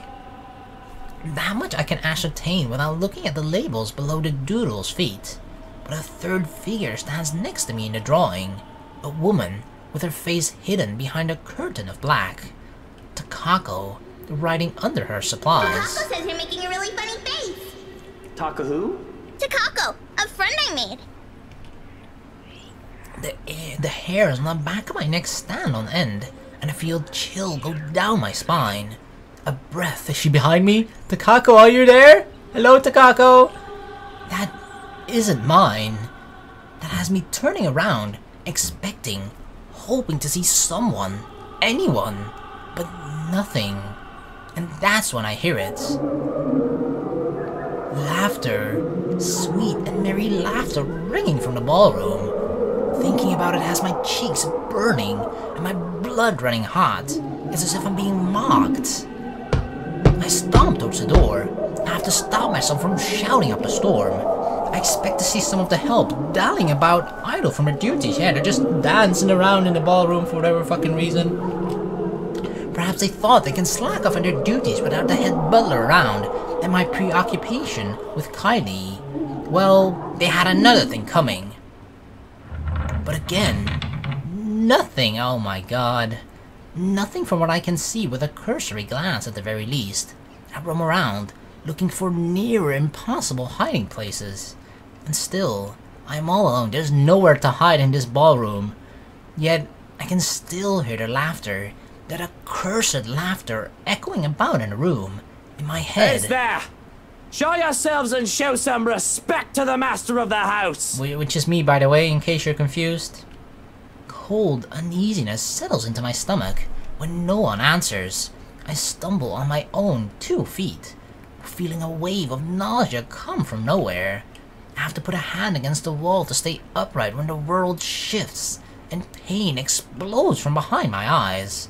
That much I can ascertain without looking at the labels below the doodle's feet. But a third figure stands next to me in the drawing. A woman, with her face hidden behind a curtain of black. Takako, riding under her supplies. Takako says you're making a really funny face. Taka who? Takako, a friend I made. The hairs on the back of my neck stand on end, and I feel chill go down my spine. A breath. Is she behind me? Takako, are you there? Hello, Takako? That isn't mine. That has me turning around, expecting, hoping to see someone, anyone, but nothing. And that's when I hear it. Laughter. Sweet and merry laughter ringing from the ballroom. Thinking about it has my cheeks burning and my blood running hot. It's as if I'm being mocked. I stomp towards the door. I have to stop myself from shouting up a storm. I expect to see some of the help dallying about idle from their duties. Yeah, they're just dancing around in the ballroom for whatever fucking reason. Perhaps they thought they can slack off on their duties without the head butler around and my preoccupation with Kylie. Well, they had another thing coming. But again, nothing. Oh my god. Nothing from what I can see with a cursory glance at the very least. I roam around, looking for near impossible hiding places. And still, I am all alone. There's nowhere to hide in this ballroom. Yet, I can still hear the laughter. That accursed laughter echoing about in the room. In my head. Who's there? Show yourselves and show some respect to the master of the house! Which is me, by the way, in case you're confused. Cold uneasiness settles into my stomach when no one answers. I stumble on my own 2 feet, feeling a wave of nausea come from nowhere. I have to put a hand against the wall to stay upright when the world shifts and pain explodes from behind my eyes.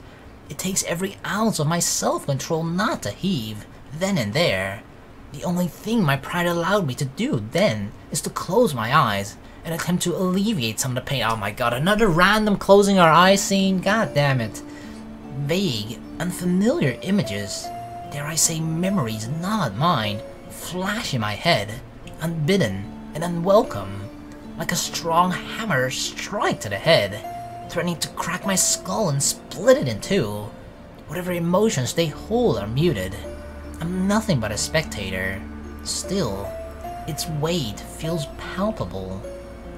It takes every ounce of my self-control not to heave, then and there. The only thing my pride allowed me to do then is to close my eyes and attempt to alleviate some of the pain. Oh my god, another random closing our eyes scene? God damn it. Vague, unfamiliar images, dare I say memories not mine, flash in my head, unbidden and unwelcome, like a strong hammer strike to the head, threatening to crack my skull and split it in two. Whatever emotions they hold are muted. I'm nothing but a spectator. Still, its weight feels palpable,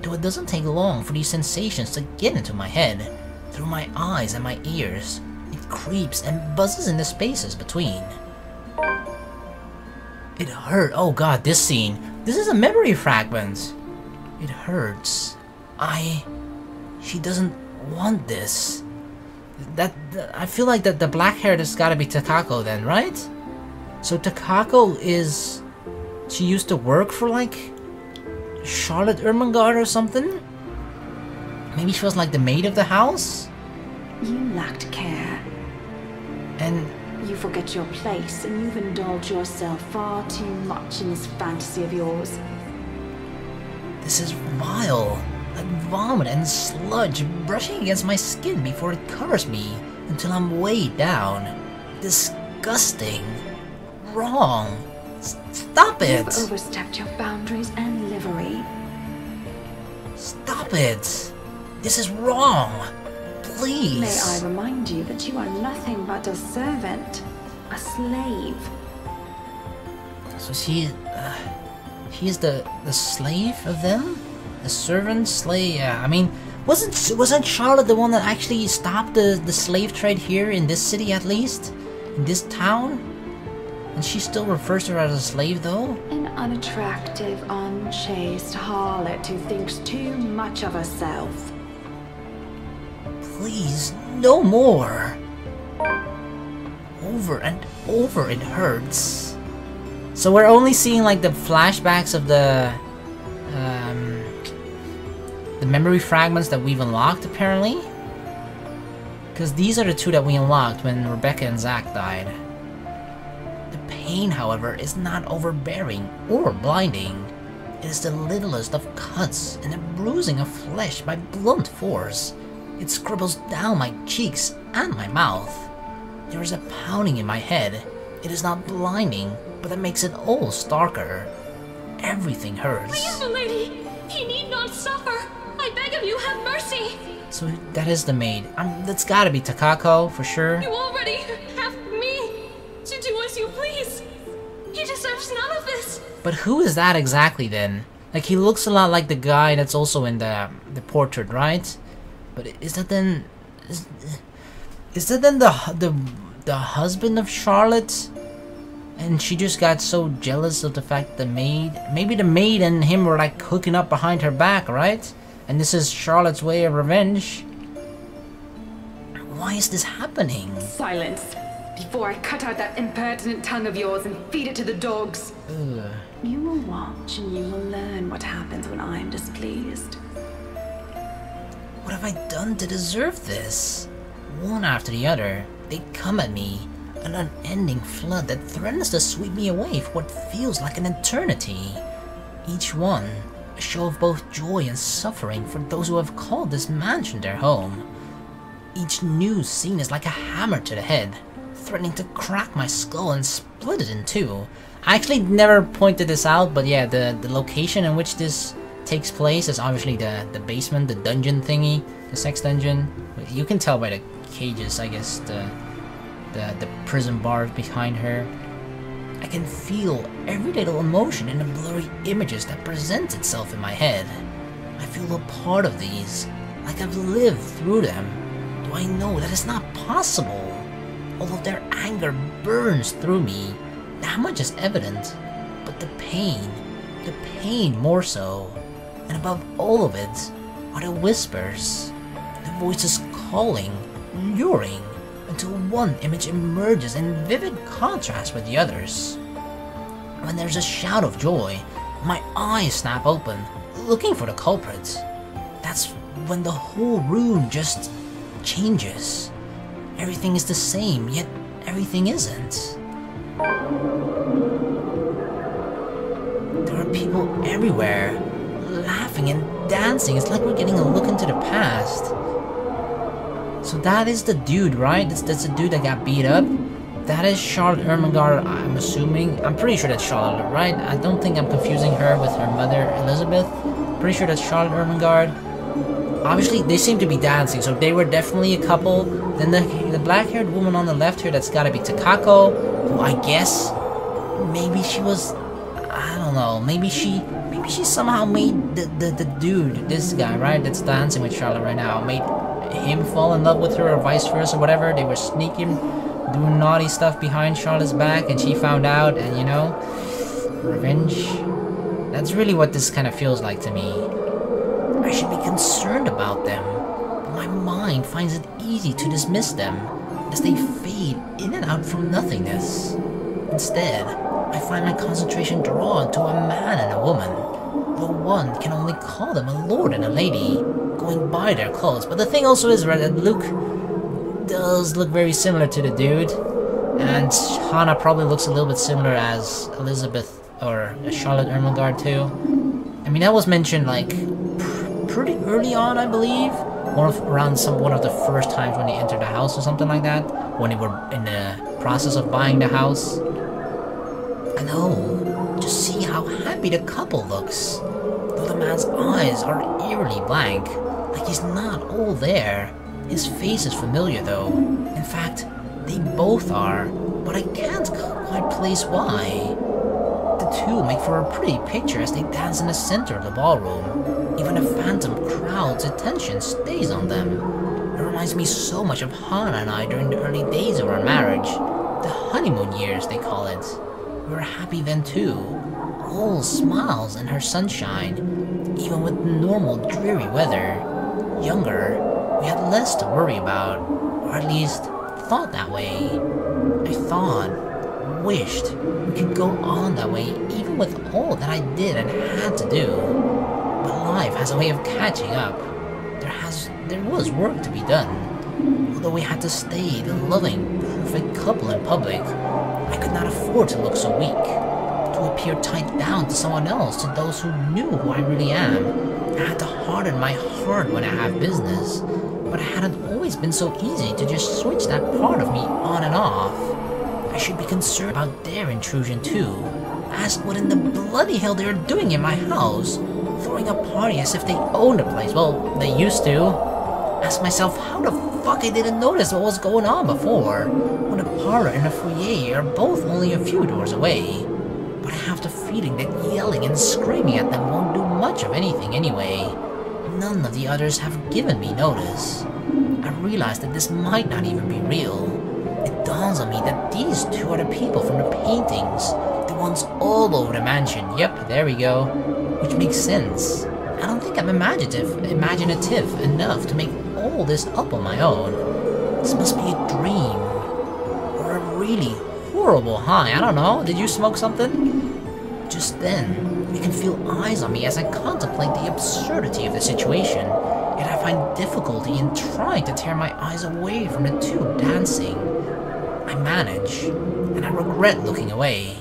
though it doesn't take long for these sensations to get into my head. Through my eyes and my ears, it creeps and buzzes in the spaces between. It hurt. Oh god, this scene. This is a memory fragment. It hurts. She doesn't want this. I feel like the black hair has gotta be Takako then, right? So Takako is... She used to work for like... Charlotte Ermengarde or something? Maybe she was like the maid of the house? You lacked care. And... You forget your place and you've indulged yourself far too much in this fantasy of yours. This is vile. Like vomit and sludge brushing against my skin before it covers me until I'm weighed down. Disgusting. Wrong. Stop it! You've overstepped your boundaries and livery. Stop it! This is wrong. Please. May I remind you that you are nothing but a servant, a slave. So she is the slave of them? The servant, slave, yeah. I mean, wasn't Charlotte the one that actually stopped the slave trade here in this city at least? In this town? And she still refers to her as a slave though? An unattractive, unchaste harlot who thinks too much of herself. Please, no more. Over and over it hurts. So we're only seeing like the flashbacks of the memory fragments that we've unlocked apparently. Because these are the two that we unlocked when Rebecca and Zack died. The pain, however, is not overbearing or blinding. It is the littlest of cuts and the bruising of flesh by blunt force. It scribbles down my cheeks and my mouth. There is a pounding in my head. It is not blinding, but that makes it all starker. Everything hurts. Please, milady! He need not suffer! I beg of you, have mercy! So that is the maid. That's gotta be Takako, for sure. You already have me to do as you please. He deserves none of this. But who is that exactly then? Like, he looks a lot like the guy that's also in the portrait, right? But is that then... Is that then the husband of Charlotte? And she just got so jealous of the fact the maid... Maybe the maid and him were like hooking up behind her back, right? And this is Charlotte's way of revenge. Why is this happening? Silence, before I cut out that impertinent tongue of yours and feed it to the dogs. Ugh. You will watch and you will learn what happens when I am displeased. What have I done to deserve this? One after the other, they come at me, an unending flood that threatens to sweep me away for what feels like an eternity. Each one, a show of both joy and suffering for those who have called this mansion their home. Each new scene is like a hammer to the head, threatening to crack my skull and split it in two. I actually never pointed this out, but yeah, the location in which this takes place is obviously the basement, the dungeon thingy, the sex dungeon. You can tell by the cages, I guess, the prison bars behind her. I can feel every little emotion in the blurry images that present itself in my head. I feel a part of these, like I've lived through them. Do I know that it's not possible? Although their anger burns through me, that much is evident. But the pain more so. And above all of it are the whispers, the voices calling, luring, until one image emerges in vivid contrast with the others. When there's a shout of joy, my eyes snap open, looking for the culprit. That's when the whole room just changes. Everything is the same, yet everything isn't. There are people everywhere, laughing and dancing. It's like we're getting a look into the past. So that is the dude, right? That's the dude that got beat up. That is Charlotte Ermengarde, I'm assuming. I'm pretty sure that's Charlotte, right? I don't think I'm confusing her with her mother, Elizabeth. Pretty sure that's Charlotte Ermengarde. Obviously, they seem to be dancing, so they were definitely a couple. Then the black-haired woman on the left here, that's gotta be Takako, who I guess maybe she was, I don't know, maybe she somehow made the dude, this guy, right, that's dancing with Charlotte right now, made him fall in love with her or vice versa, whatever. They were sneaking, doing naughty stuff behind Charlotte's back, and she found out, and you know, revenge. That's really what this kind of feels like to me. I should be concerned about them, but my mind finds it easy to dismiss them as they fade in and out from nothingness. Instead, I find my concentration drawn to a man and a woman, though one can only call them a lord and a lady, going by their clothes. But the thing also is that Luke does look very similar to the dude, and Hana probably looks a little bit similar as Elizabeth or Charlotte Ermengarde too. I mean, that was mentioned like pretty early on, I believe. Around one of the first times when they entered the house or something like that, when they were in the process of buying the house. And oh, just see how happy the couple looks. Though the man's eyes are eerily blank, like he's not all there. His face is familiar though. In fact, they both are, but I can't quite place why. The two make for a pretty picture as they dance in the center of the ballroom. Even the phantom crowd's attention stays on them. It reminds me so much of Hana and I during the early days of our marriage. The honeymoon years, they call it. We were happy then too. All smiles and her sunshine, even with normal dreary weather. Younger, we had less to worry about, or at least thought that way. I thought, wished, we could go on that way even with all that I did and had to do. But life has a way of catching up. There was work to be done. Although we had to stay the loving, perfect couple in public, I could not afford to look so weak, to appear tied down to someone else, to those who knew who I really am. I had to harden my heart when I have business, but it hadn't always been so easy to just switch that part of me on and off. I should be concerned about their intrusion too. Ask what in the bloody hell they were doing in my house, throwing a party as if they owned the place. Well, they used to. Ask myself how the fuck I didn't notice what was going on before, when the parlor and the foyer are both only a few doors away. But I have the feeling that yelling and screaming at them won't do much of anything anyway. None of the others have given me notice. I realize that this might not even be real. It dawns on me that these two are the people from the paintings, the ones all over the mansion. Yep, there we go. Which makes sense. I don't think I'm imaginative enough to make all this up on my own. This must be a dream. Or a really horrible high. I don't know. Did you smoke something? Just then, I can feel eyes on me as I contemplate the absurdity of the situation, yet I find difficulty in trying to tear my eyes away from the two dancing. I manage, and I regret looking away.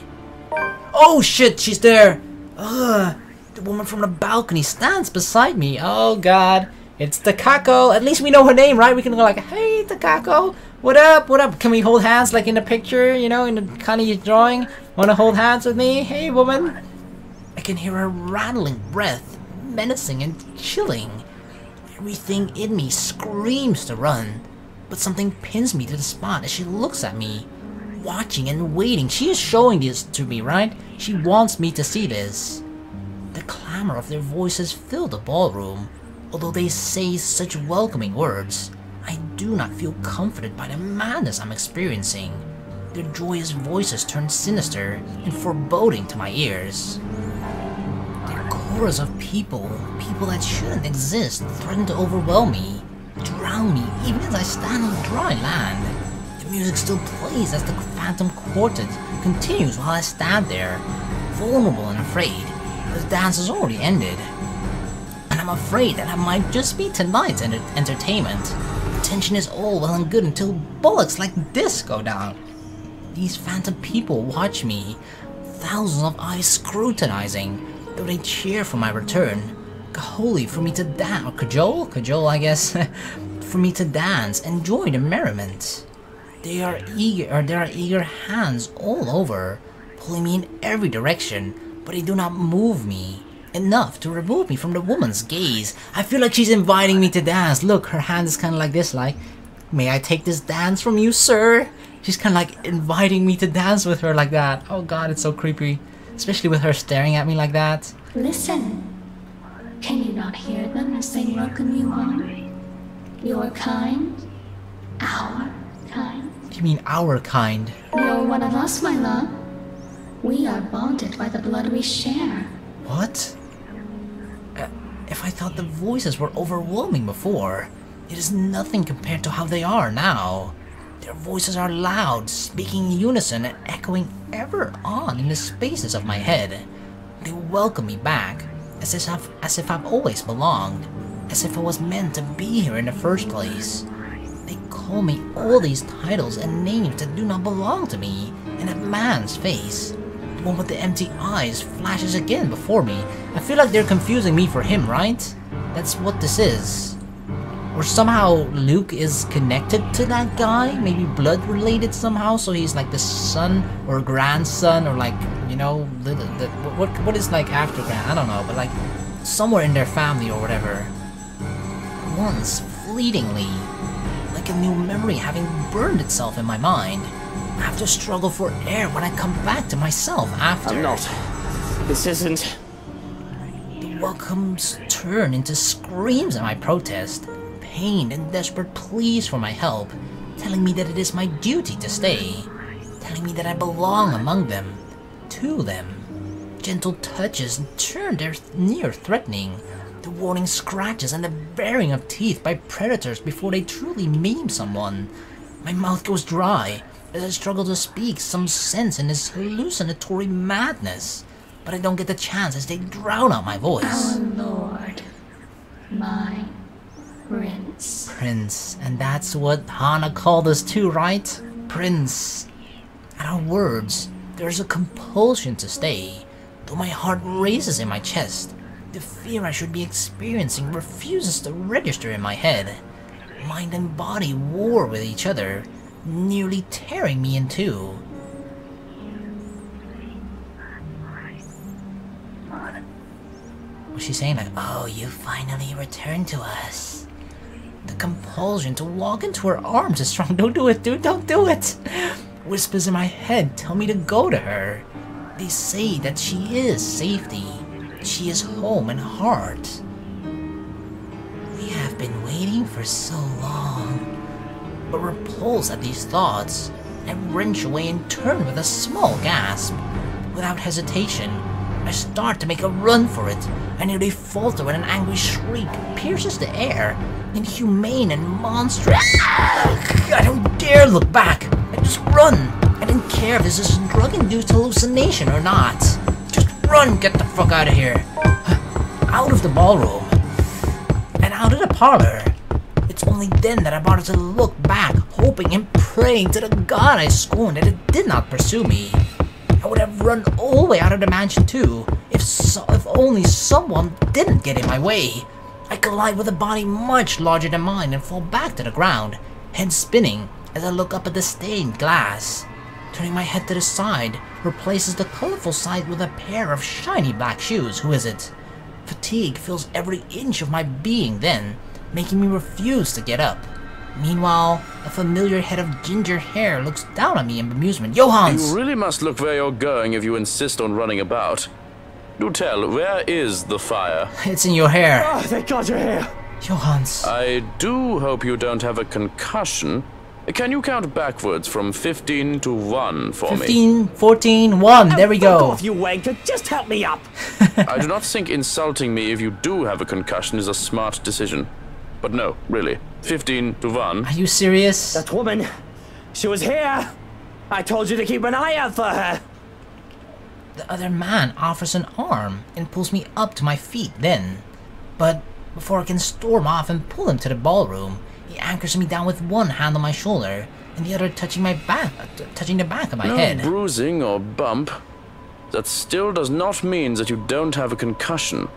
Oh shit, she's there! Ugh, the woman from the balcony stands beside me. Oh god, it's Takako. At least we know her name, right? We can go like, hey Takako, what up, what up? Can we hold hands like in the picture, you know, in the Kanji drawing? Wanna hold hands with me? Hey woman. I can hear her rattling breath, menacing and chilling. Everything in me screams to run, but something pins me to the spot as she looks at me, watching and waiting. She is showing this to me, right? She wants me to see this. The clamor of their voices fill the ballroom. Although they say such welcoming words, I do not feel comforted by the madness I'm experiencing. Their joyous voices turn sinister and foreboding to my ears. Their chorus of people that shouldn't exist, threaten to overwhelm me, drown me even as I stand on dry land. The music still plays as the Phantom Quartet continues while I stand there, vulnerable and afraid. The dance has already ended, and I'm afraid that I might just be tonight's entertainment. The tension is all well and good until bullets like this go down. These phantom people watch me, thousands of eyes scrutinizing, though they cheer for my return. Cajoling for me to dance, or cajole I guess, for me to dance and join the merriment. There are eager hands all over, pulling me in every direction, but they do not move me enough to remove me from the woman's gaze. I feel like she's inviting me to dance. Look, her hand is kind of like this, like, may I take this dance from you, sir? She's kind of like inviting me to dance with her like that. Oh god, it's so creepy. Especially with her staring at me like that. Listen. Can you not hear them as they welcome you home? Your kind? Our kind? What do you mean, our kind? You're one of us, my love. We are bonded by the blood we share. What? If I thought the voices were overwhelming before, it is nothing compared to how they are now. Their voices are loud, speaking in unison and echoing ever on in the spaces of my head. They welcome me back, as if I've always belonged, as if I was meant to be here in the first place. They call me all these titles and names that do not belong to me, and that man's face, the one with the empty eyes, flashes again before me. I feel like they're confusing me for him, right? That's what this is. Or somehow Luke is connected to that guy, maybe blood related somehow, so he's like the son or grandson, or like, you know, what is like after grand, I don't know, but like somewhere in their family or whatever. Once, fleetingly, like a new memory having burned itself in my mind, I have to struggle for air when I come back to myself after. I'm not. This isn't. The welcomes turn into screams at my protest. Pained and desperate pleas for my help, telling me that it is my duty to stay, telling me that I belong among them, to them. Gentle touches turn their near threatening, the warning scratches and the baring of teeth by predators before they truly maim someone. My mouth goes dry as I struggle to speak some sense in this hallucinatory madness, but I don't get the chance as they drown out my voice. Our lord, my Prince, and that's what Hana called us too, right? Prince. At our words, there's a compulsion to stay, though my heart races in my chest. The fear I should be experiencing refuses to register in my head. Mind and body war with each other, nearly tearing me in two. Was she saying like, oh, you finally returned to us? The compulsion to walk into her arms is strong. Don't do it, dude, don't do it! Whispers in my head tell me to go to her. They say that she is safety. She is home and heart. We have been waiting for so long. But repulsed at these thoughts, I wrench away and turn with a small gasp. Without hesitation, I start to make a run for it. I nearly falter when an angry shriek pierces the air, inhumane and monstrous. I don't dare look back. I just run. I didn't care if this is a drug-induced hallucination or not. Just run, get the fuck out of here. Out of the ballroom. And out of the parlor. It's only then that I bother to look back, hoping and praying to the god I scorned that it did not pursue me. I would have run all the way out of the mansion too, if only someone didn't get in my way. I collide with a body much larger than mine and fall back to the ground, head spinning as I look up at the stained glass. Turning my head to the side, replaces the colorful sight with a pair of shiny black shoes. Who is it? Fatigue fills every inch of my being then, making me refuse to get up. Meanwhile, a familiar head of ginger hair looks down at me in bemusement. Johans! You really must look where you're going if you insist on running about. Do tell, where is the fire? It's in your hair. Oh, thank God you're here. Johans. I do hope you don't have a concussion. Can you count backwards from 15 to 1 for 15, 14, 1. There we go. Fuck off, you wanker. Just help me up. I do not think insulting me if you do have a concussion is a smart decision. But no, really. 15 to 1. Are you serious? That woman, she was here. I told you to keep an eye out for her. The other man offers an arm and pulls me up to my feet then. But before I can storm off and pull him to the ballroom, he anchors me down with one hand on my shoulder and the other touching the back of my head. No bruising or bump. That still does not mean that you don't have a concussion.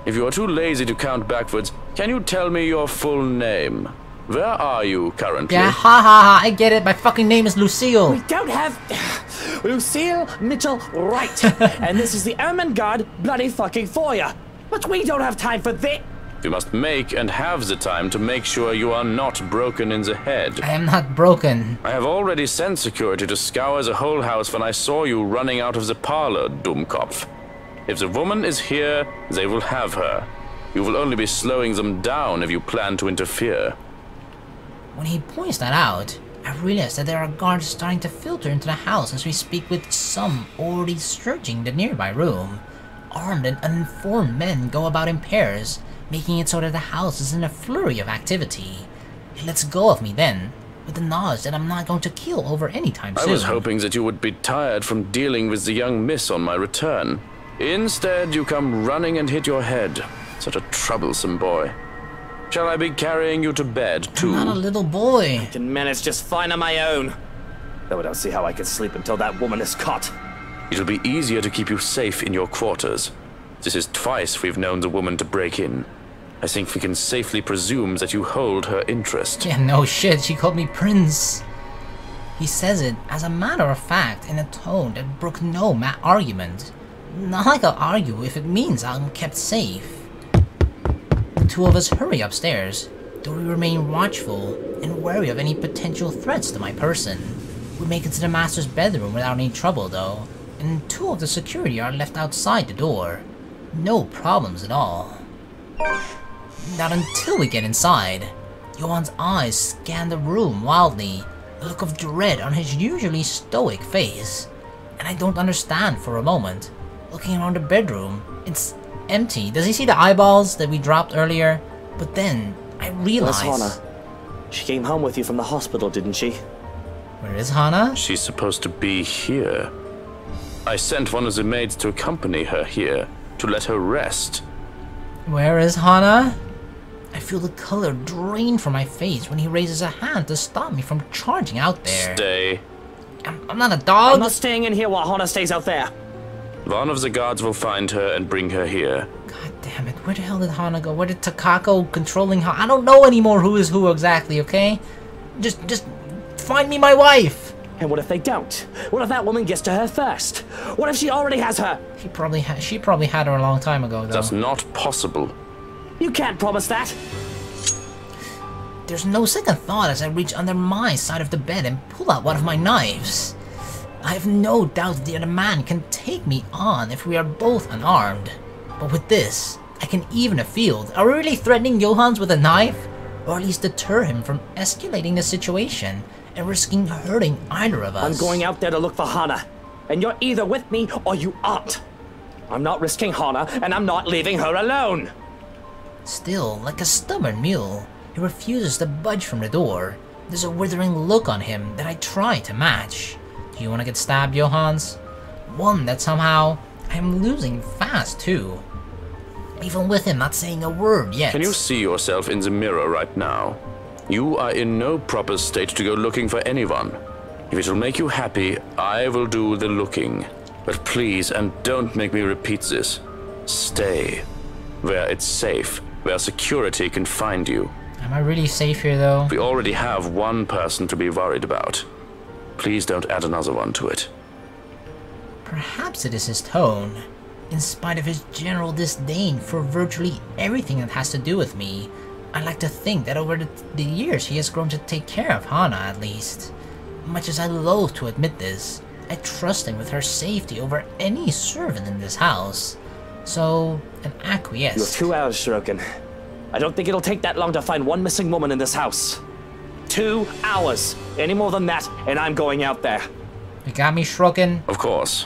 If you are too lazy to count backwards, can you tell me your full name? Where are you currently? Yeah, ha ha ha, I get it. My fucking name is Lucille. We don't have Lucille Mitchell Wright. And this is the Ermengarde bloody fucking foyer. But we don't have time for this. You must make and have the time to make sure you are not broken in the head. I am not broken. I have already sent security to scour the whole house when I saw you running out of the parlor, Dummkopf. If the woman is here, they will have her. You will only be slowing them down if you plan to interfere. When he points that out, I realize that there are guards starting to filter into the house as we speak, with some already searching the nearby room. Armed and uninformed men go about in pairs, making it so that the house is in a flurry of activity. He lets go of me then, with the knowledge that I'm not going to keel over anytime soon. I was hoping that you would be tired from dealing with the young miss on my return. Instead, you come running and hit your head. Such a troublesome boy. Shall I be carrying you to bed, too? I'm not a little boy. I can manage just fine on my own. Though I don't see how I can sleep until that woman is caught. It'll be easier to keep you safe in your quarters. This is twice we've known the woman to break in. I think we can safely presume that you hold her interest. Yeah, no shit, she called me Prince. He says it as a matter of fact in a tone that brook no argument. Not like I'll argue if it means I'm kept safe. The two of us hurry upstairs, though we remain watchful and wary of any potential threats to my person. We make it to the master's bedroom without any trouble though, and two of the security are left outside the door. No problems at all. Not until we get inside. Johan's eyes scan the room wildly, a look of dread on his usually stoic face. And I don't understand for a moment. Looking around the bedroom, it's empty. Does he see the eyeballs that we dropped earlier? But then, I realize... Where's Hana? She came home with you from the hospital, didn't she? Where is Hana? She's supposed to be here. I sent one of the maids to accompany her here, to let her rest. Where is Hana? I feel the color drain from my face when he raises a hand to stop me from charging out there. Stay. I'm not a dog. I'm not staying in here while Hana stays out there. One of the guards will find her and bring her here. God damn it, where the hell did Hana go? Where did Takako controlling Hana? I don't know anymore who is who exactly, okay? Just find me my wife! And what if they don't? What if that woman gets to her first? What if she already has her? She probably had her a long time ago, though. That's not possible. You can't promise that. There's no second thought as I reach under my side of the bed and pull out one of my knives. I have no doubt the other man can take me on if we are both unarmed. But with this, I can even a field. Are we really threatening Johans with a knife? Or at least deter him from escalating the situation and risking hurting either of us. I'm going out there to look for Hana, and you're either with me or you aren't. I'm not risking Hana, and I'm not leaving her alone. Still, like a stubborn mule, he refuses to budge from the door. There's a withering look on him that I try to match. Do you want to get stabbed, Johans? One that somehow I am losing fast too. Even with him not saying a word yet. Can you see yourself in the mirror right now? You are in no proper state to go looking for anyone. If it will make you happy, I will do the looking. But please, and don't make me repeat this, stay where it's safe, where security can find you. Am I really safe here though? We already have one person to be worried about. Please don't add another one to it. Perhaps it is his tone. In spite of his general disdain for virtually everything that has to do with me, I like to think that over the years he has grown to take care of Hana at least. Much as I loathe to admit this, I trust him with her safety over any servant in this house. So, an acquiesce. You have 2 hours, Shirokin. I don't think it'll take that long to find one missing woman in this house. 2 hours. Any more than that, and I'm going out there. You got me, Shrokin? Of course.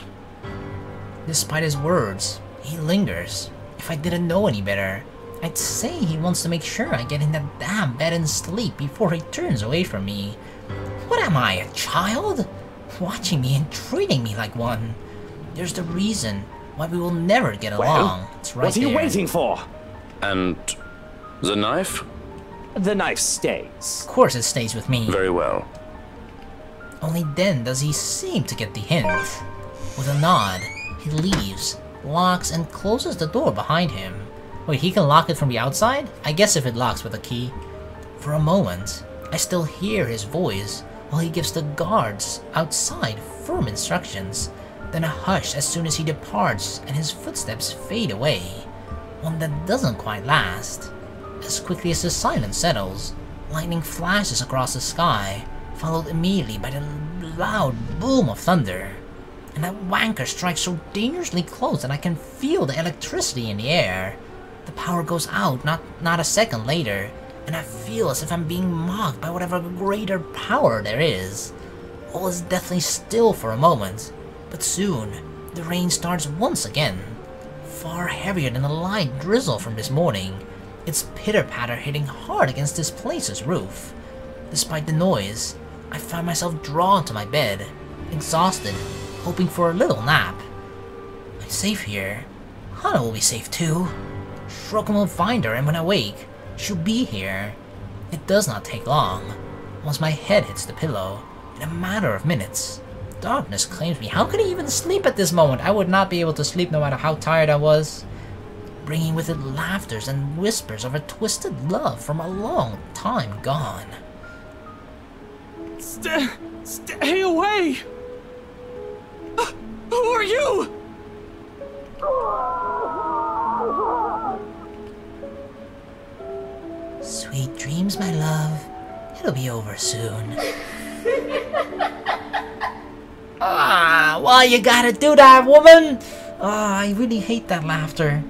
Despite his words, he lingers. If I didn't know any better, I'd say he wants to make sure I get in that damn bed and sleep before he turns away from me. What am I, a child? Watching me and treating me like one. There's the reason why we will never get along. It's right what are you there. waiting for? And the knife? The knife stays. Of course it stays with me. Very well. Only then does he seem to get the hint. With a nod, he leaves, locks and closes the door behind him. Wait, he can lock it from the outside? I guess if it locks with a key. For a moment, I still hear his voice while he gives the guards outside firm instructions. Then a hush as soon as he departs and his footsteps fade away. One that doesn't quite last. As quickly as the silence settles, lightning flashes across the sky, followed immediately by the loud boom of thunder. And that wanker strikes so dangerously close that I can feel the electricity in the air. The power goes out not a second later, and I feel as if I'm being mocked by whatever greater power there is. All is deathly still for a moment, but soon the rain starts once again, far heavier than the light drizzle from this morning, its pitter-patter hitting hard against this place's roof. Despite the noise, I find myself drawn to my bed, exhausted, hoping for a little nap. I'm safe here. Hana will be safe too. Shrokin will find her, and when I wake, she'll be here. It does not take long. Once my head hits the pillow, in a matter of minutes, darkness claims me. How could I even sleep at this moment? I would not be able to sleep no matter how tired I was. Bringing with it laughters and whispers of a twisted love from a long time gone. Stay away! Who are you? Sweet dreams, my love. It'll be over soon. Why you gotta do that, woman? I really hate that laughter.